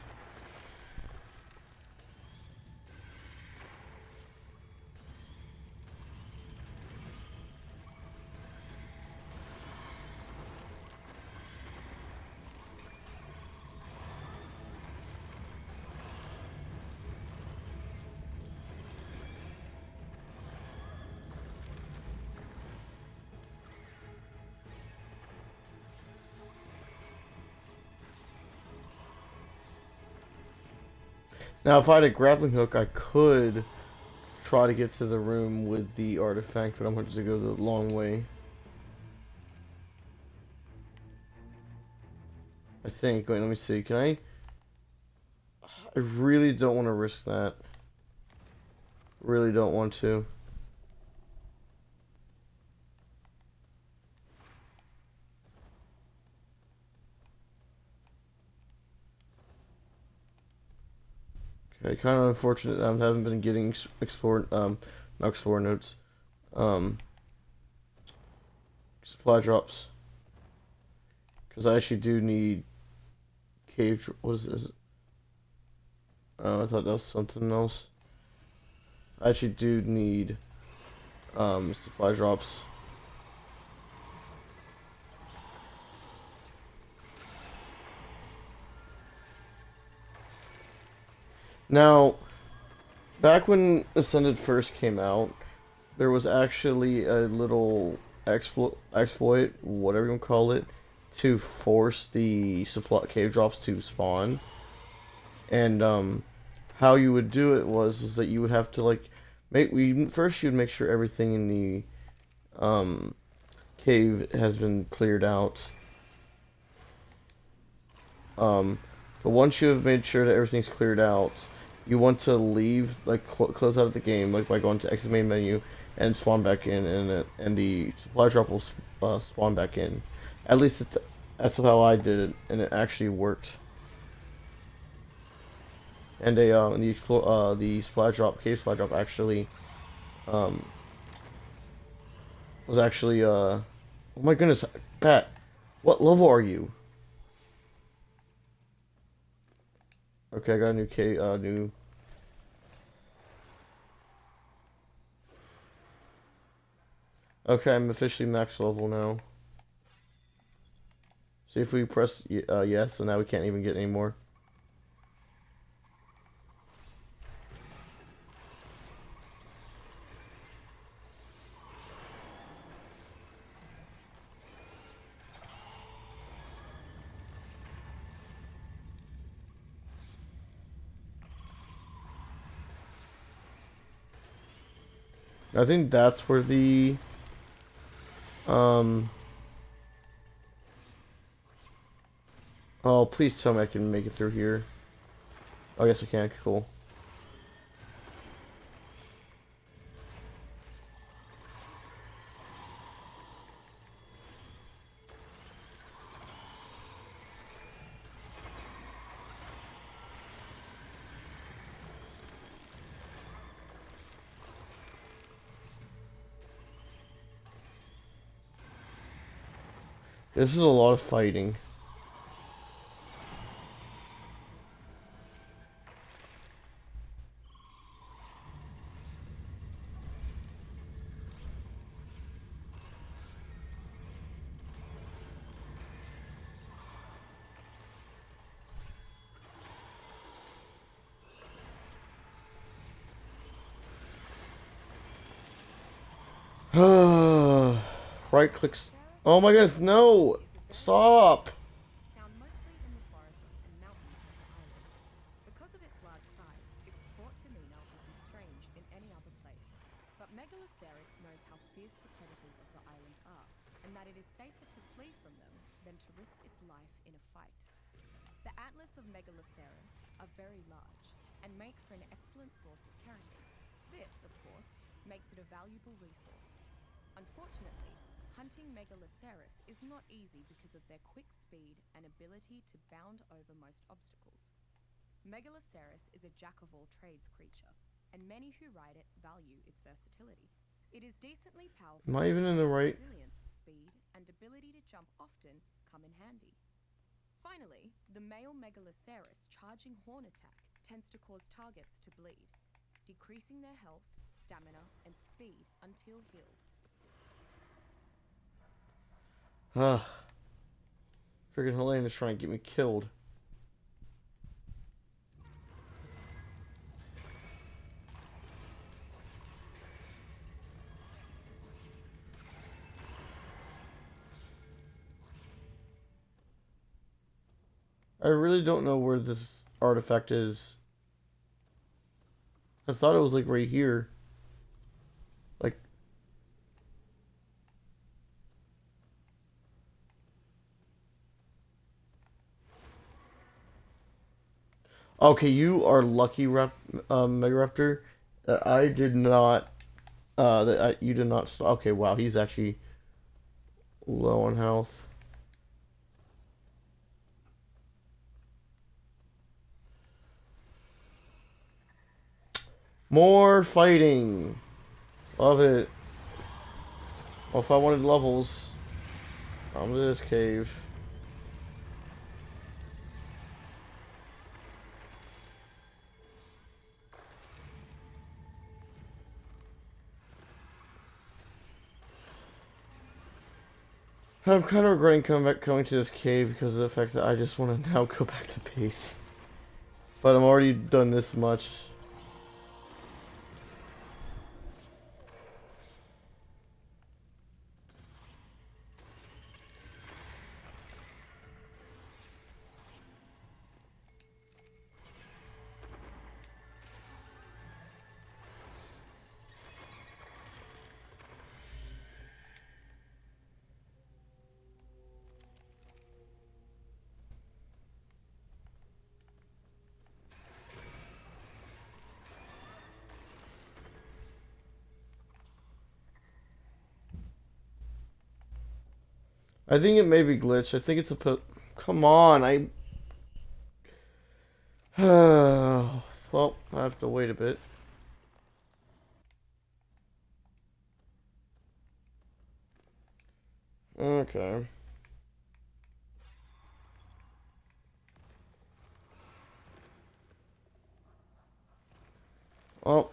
Now, if I had a grappling hook, I could try to get to the room with the artifact, but I'm going to go the long way. I think. Wait, let me see. Can I? I really don't want to risk that. Really don't want to. Okay, kind of unfortunate that I haven't been getting not explore notes, um, supply drops. Because I actually do need what is this? Oh, I thought that was something else. I actually do need, supply drops. Now, back when Ascended first came out, there was actually a little exploit, whatever you want to call it, to force the supply cave drops to spawn. And how you would do it was that you would have to like first you'd make sure everything in the cave has been cleared out. But once you have made sure that everything's cleared out, you want to leave, like, close out of the game, like by going to exit main menu and spawn back in, and the supply drop will spawn back in. At least that's how I did it, and it actually worked. And the supply drop, cave supply drop, actually was actually oh my goodness, Pat, what level are you? Okay, I got a new Okay, I'm officially max level now. See if we press yes, and now we can't even get any more. I think that's where the oh, please tell me I can make it through here. Oh, yes I can. Cool. This is a lot of fighting. Right clicks. Oh my goodness, no! Stop! Found mostly in the forests and mountains of the island. Because of its large size, its fought demeanor would be strange in any other place. But Megaloceros knows how fierce the predators of the island are, and that it is safer to flee from them than to risk its life in a fight. The antlers of Megaloceros are very large and make for an excellent source of keratin. This, of course, makes it a valuable resource. Unfortunately, hunting Megaloceros is not easy because of their quick speed and ability to bound over most obstacles. Megaloceros is a jack-of-all-trades creature, and many who ride it value its versatility. It is decently powerful. Am I even in the right? Resilience, speed, and ability to jump often come in handy. Finally, the male Megaloceros charging horn attack tends to cause targets to bleed, decreasing their health, stamina, and speed until healed. Freaking Helena's trying to get me killed. I really don't know where this artifact is. I thought it was like right here. Like... Okay, you are lucky, Megaraptor, that I did not, you did not stop. Okay, wow, he's actually low on health. More fighting. Love it. Well, if I wanted levels, come to this cave. I'm kind of regretting coming to this cave because of the fact that I just want to now go back to base. But I'm already done this much. I think it may be glitched. I think it's a come on, well, I have to wait a bit. Okay. Well.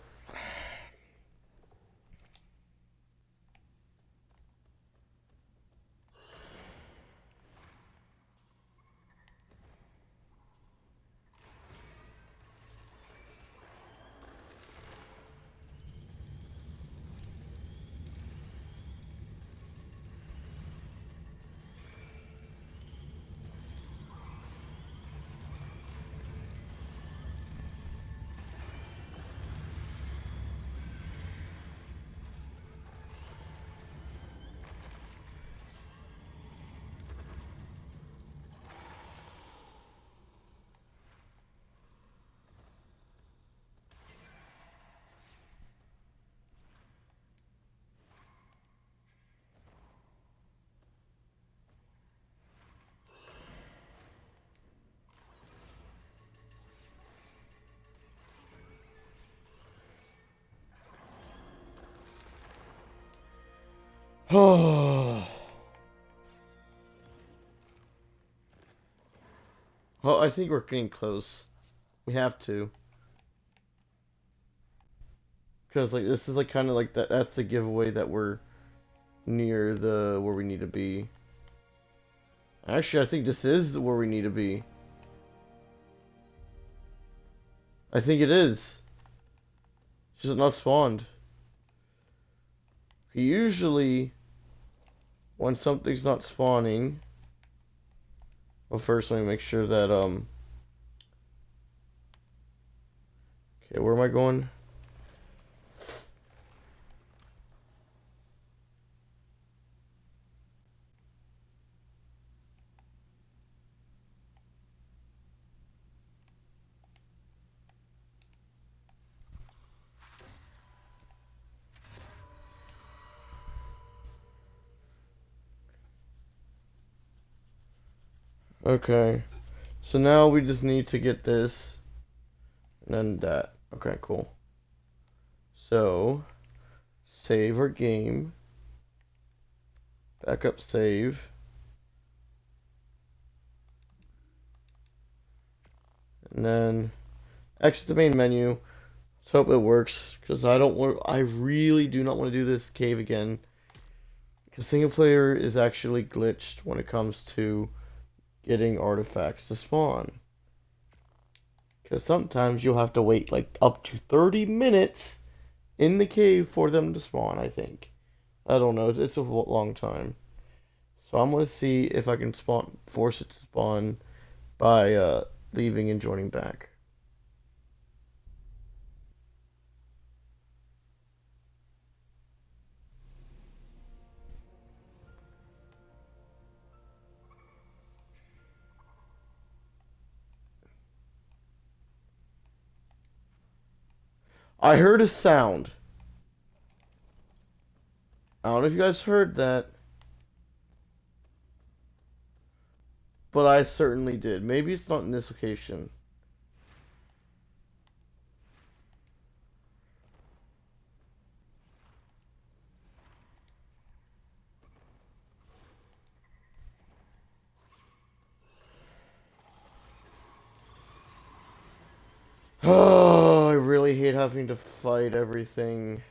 Oh, I think we're getting close. We have to. Because, like, this is, like, kind of like that's a giveaway that we're near where we need to be. Actually, I think this is where we need to be. I think it is. It's just not spawned. Usually, when something's not spawning, well, first let me make sure that okay, where am I going? Okay, so now we just need to get this and then that. Okay, cool. So, save our game. Backup save. And then exit the main menu. Let's hope it works, because I really do not want to do this cave again. Because single player is actually glitched when it comes to getting artifacts to spawn. Because sometimes you'll have to wait like up to 30 minutes in the cave for them to spawn, I think. I don't know, it's a long time. So I'm going to see if I can force it to spawn by leaving and joining back. I heard a sound. I don't know if you guys heard that, but I certainly did. Maybe it's not in this location. Oh, I really hate having to fight everything.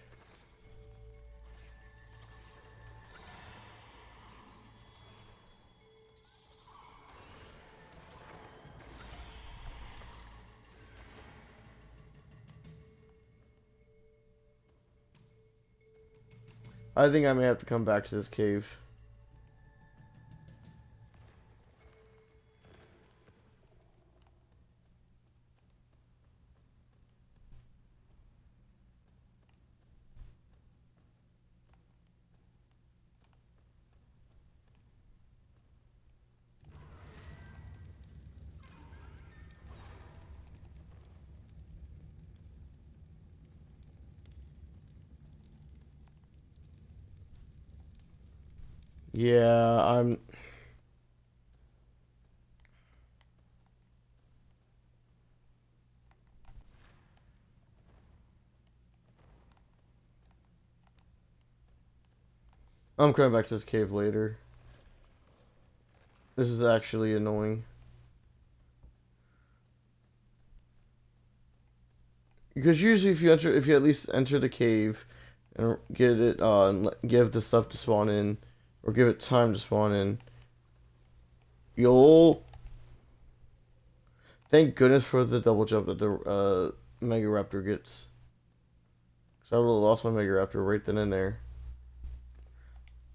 I think I may have to come back to this cave. Yeah, I'm coming back to this cave later. This is actually annoying. Because usually if you at least enter the cave and get it, and give the stuff to spawn in, or give it time to spawn in, you'll... Thank goodness for the double jump that the Mega Raptor gets. Because I would have lost my Mega Raptor right then and there.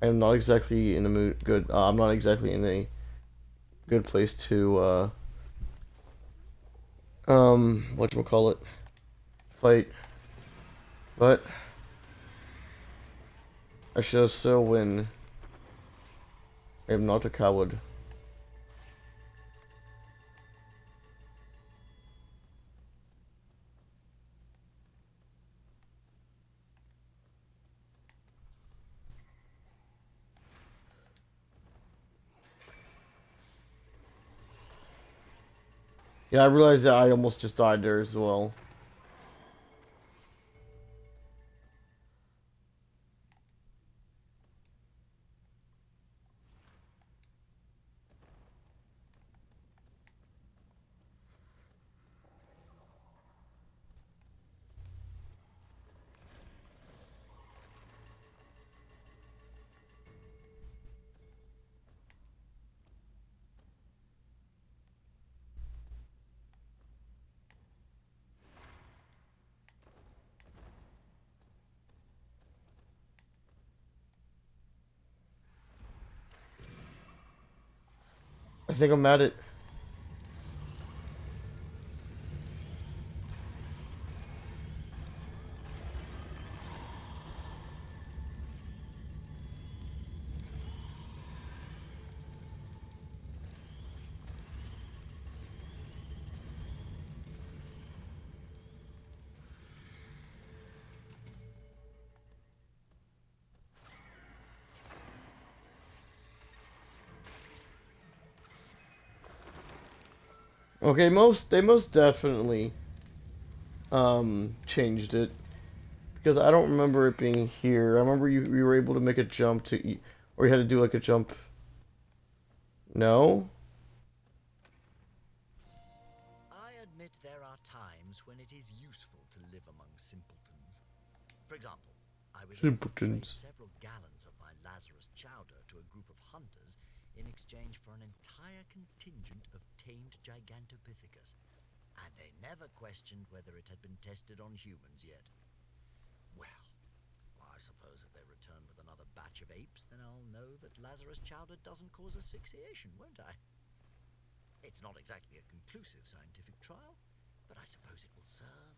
I am not exactly in the mood. I'm not exactly in a good place to whatchamacallit, fight. But I shall still win. I am not a coward. Yeah, I realized that I almost just died there as well. I think I'm at it. Okay, they most definitely changed it because I don't remember it being here. I remember you were able to make a jump to eat, or you had to do like a jump. No? I admit there are times when it is useful to live among simpletons. For example, I was able to trade Simpletons. several gallons of my Lazarus chowder to a group of hunters in exchange for an entire contingent of tamed Gigantopithecus, and they never questioned whether it had been tested on humans yet. Well, I suppose if they return with another batch of apes, then I'll know that Lazarus chowder doesn't cause asphyxiation, won't I? It's not exactly a conclusive scientific trial, but I suppose it will serve.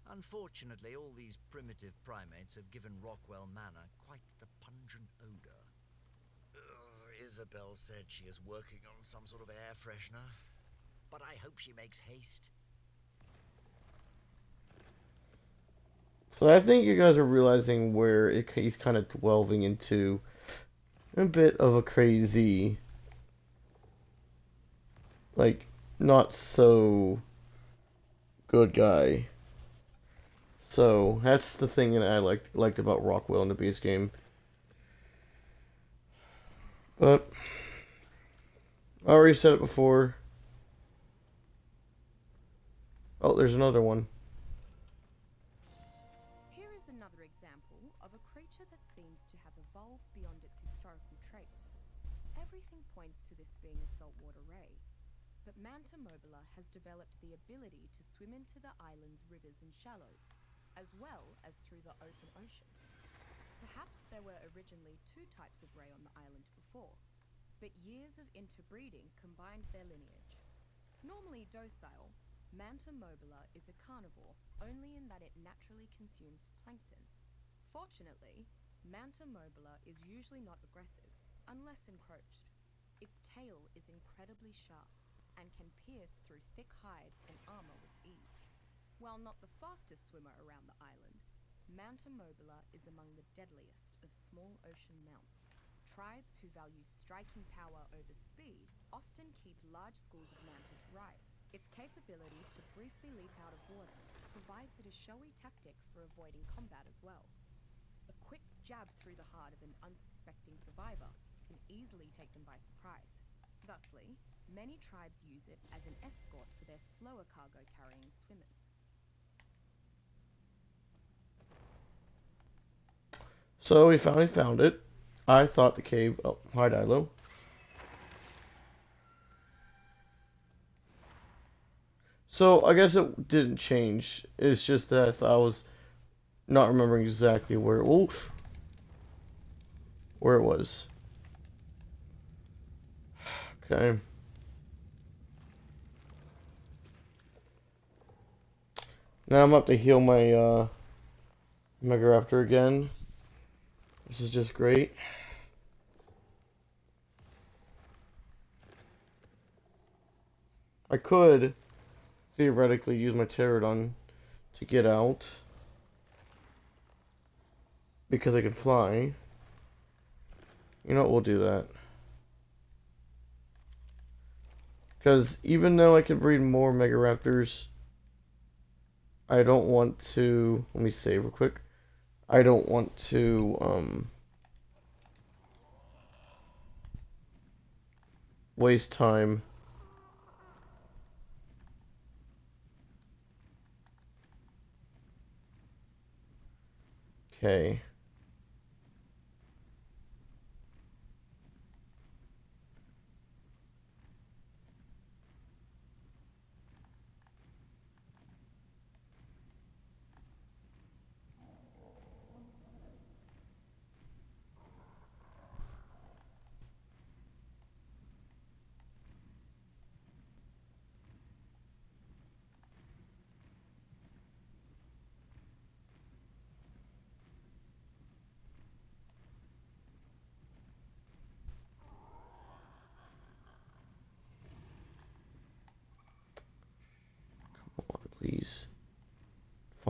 Unfortunately, all these primitive primates have given Rockwell Manor quite the pungent odor. Isabel said she is working on some sort of air freshener, but I hope she makes haste. So I think you guys are realizing where he's kind of delving into a bit of a crazy, like, not so good guy. So that's the thing that I liked about Rockwell in the base game. But I already said it before. Oh, there's another one. Here is another example of a creature that seems to have evolved beyond its historical traits. Everything points to this being a saltwater ray, but Manta mobila has developed the ability to swim into the island's rivers and shallows, as well as through the open ocean. Perhaps there were originally two types of ray on the island before, but years of interbreeding combined their lineage. Normally docile, Manta mobila is a carnivore only in that it naturally consumes plankton. Fortunately, Manta mobila is usually not aggressive, unless encroached. Its tail is incredibly sharp and can pierce through thick hide and armor with ease. While not the fastest swimmer around the island, Manta mobila is among the deadliest of small ocean mounts. Tribes who value striking power over speed often keep large schools of manta to ride. Its capability to briefly leap out of water provides it a showy tactic for avoiding combat as well. A quick jab through the heart of an unsuspecting survivor can easily take them by surprise. Thusly, many tribes use it as an escort for their slower cargo-carrying swimmers. So we finally found it. I thought the cave. Oh, hi, Dilo. So I guess it didn't change. It's just that I thought I was not remembering exactly where. Oof, where it was. Okay. Now I'm up to heal my Megaraptor again. This is just great. I could theoretically use my Pterodon to get out because I can fly. You know what? We'll do that. Because even though I could breed more Megaraptors, I don't want to. Let me save real quick. I don't want to waste time. Okay.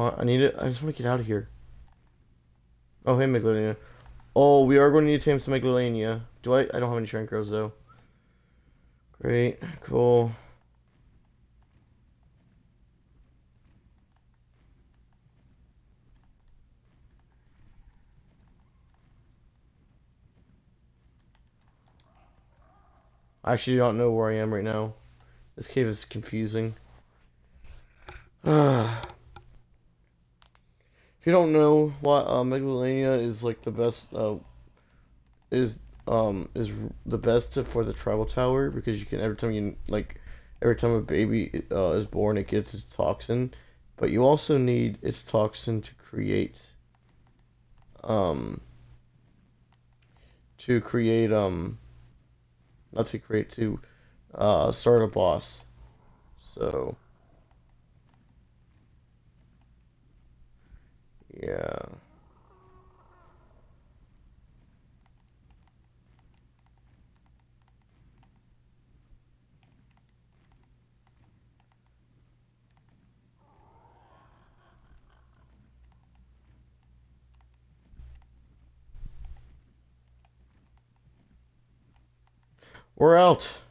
I need it. I just want to get out of here. Oh, hey, Megalania. Oh, we are going to need to tame some Megalania. I don't have any Shrinkers, though. Great. Cool. I actually don't know where I am right now. This cave is confusing. If you don't know what Megalania is like the best is the best for the tribal tower, because you can every time a baby is born, it gets its toxin, but you also need its toxin to create um to create not to create to start a boss. So yeah. We're out.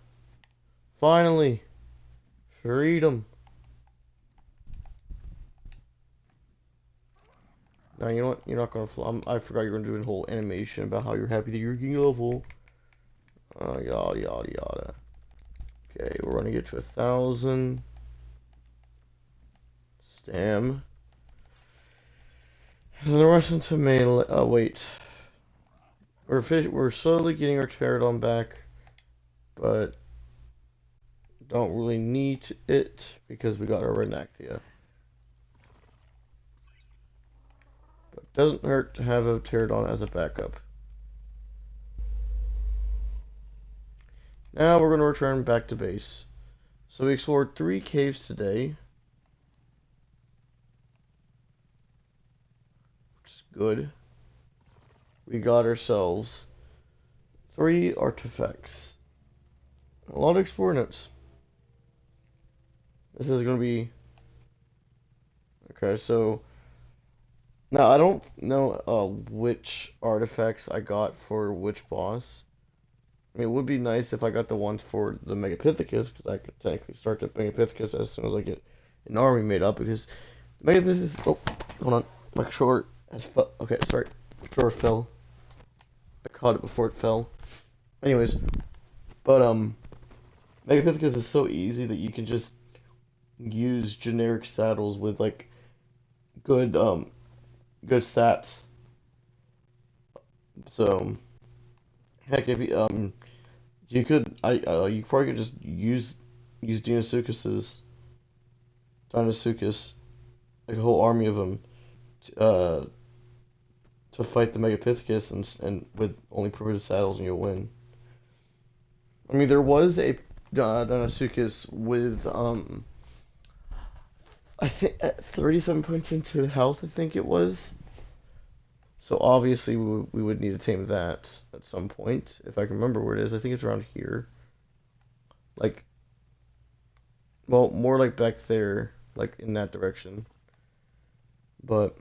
Finally. Freedom. Now, you know what? You're not gonna fly. I forgot you were gonna do a whole animation about how you're happy that you're getting level. Yada yada yada. Okay, we're gonna get to 1,000. Stam. And then the rest into melee. Oh, wait. We're slowly getting our Pterodon back, but don't really need it because we got our Renacthia. But it doesn't hurt to have a Pterodon as a backup. Now we're going to return back to base. So we explored 3 caves today, which is good. We got ourselves 3 artifacts. A lot of explore notes. This is going to be... Okay, so... Now, I don't know which artifacts I got for which boss. I mean, it would be nice if I got the ones for the Megapithecus, because I could technically start the Megapithecus as soon as I get an army made up, because the Megapithecus... Oh, hold on. My controller has fell. Okay, sorry. Controller fell. I caught it before it fell. Anyways, but, Megapithecus is so easy that you can just use generic saddles with, like, good stats. So, heck, if you you probably could just use Deinosuchus's, like a whole army of them, to fight the Megapithecus, and with only prohibited saddles, and you'll win. I mean, there was a Deinosuchus with I think at 37 points into health, I think it was. So obviously we would need to tame that at some point, if I can remember where it is. I think it's around here. Like, well, more like back there, like in that direction. But,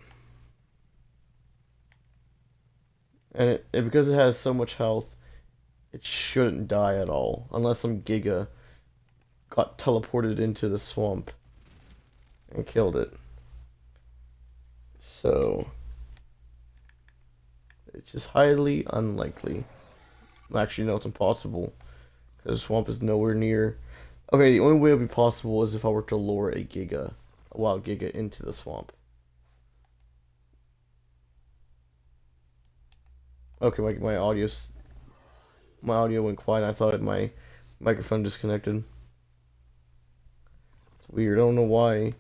and because it has so much health, it shouldn't die at all, unless some Giga got teleported into the swamp and killed it. So it's just highly unlikely. Actually, no, it's impossible, because the swamp is nowhere near. Okay, the only way it would be possible is if I were to lure a wild Giga into the swamp. Okay, my audio went quiet. I thought my microphone disconnected. It's weird. I don't know why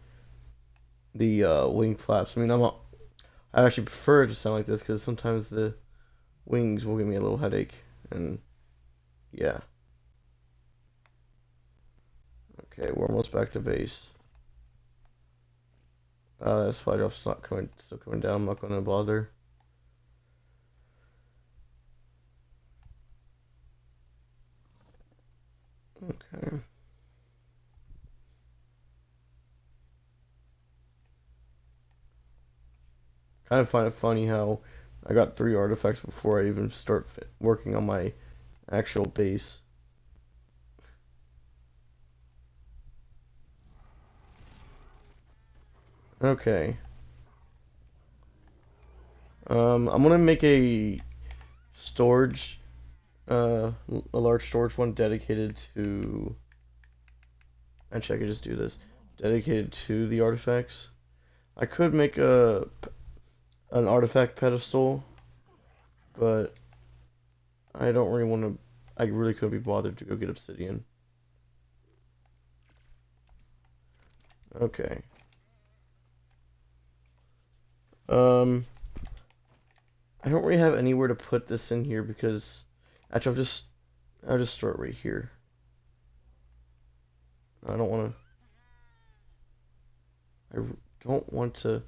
the wing flaps. I mean, I actually prefer it to sound like this, because sometimes the wings will give me a little headache, and yeah. Okay, we're almost back to base. That supply drop's still coming down. I'm not gonna bother. Okay. kind of find it funny how I got 3 artifacts before I even start working on my actual base. Okay. I'm gonna make a storage, a large storage one dedicated to. Actually, I could just do this. Dedicated to the artifacts. I could make an artifact pedestal, but I don't really want to. I really couldn't be bothered to go get obsidian. Okay. I don't really have anywhere to put this in here because actually I'll just store it right here. I don't want to. I don't want to.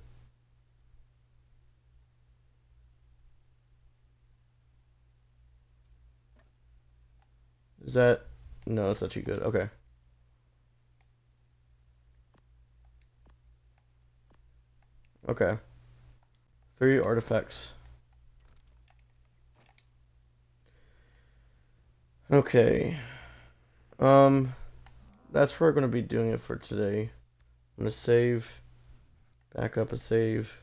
Is that? No, it's actually good. Okay. Okay. 3 artifacts. Okay. That's where we're going to be doing it for today. I'm going to save, back up a save.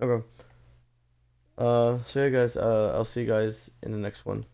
Okay. So yeah guys, I'll see you guys in the next one.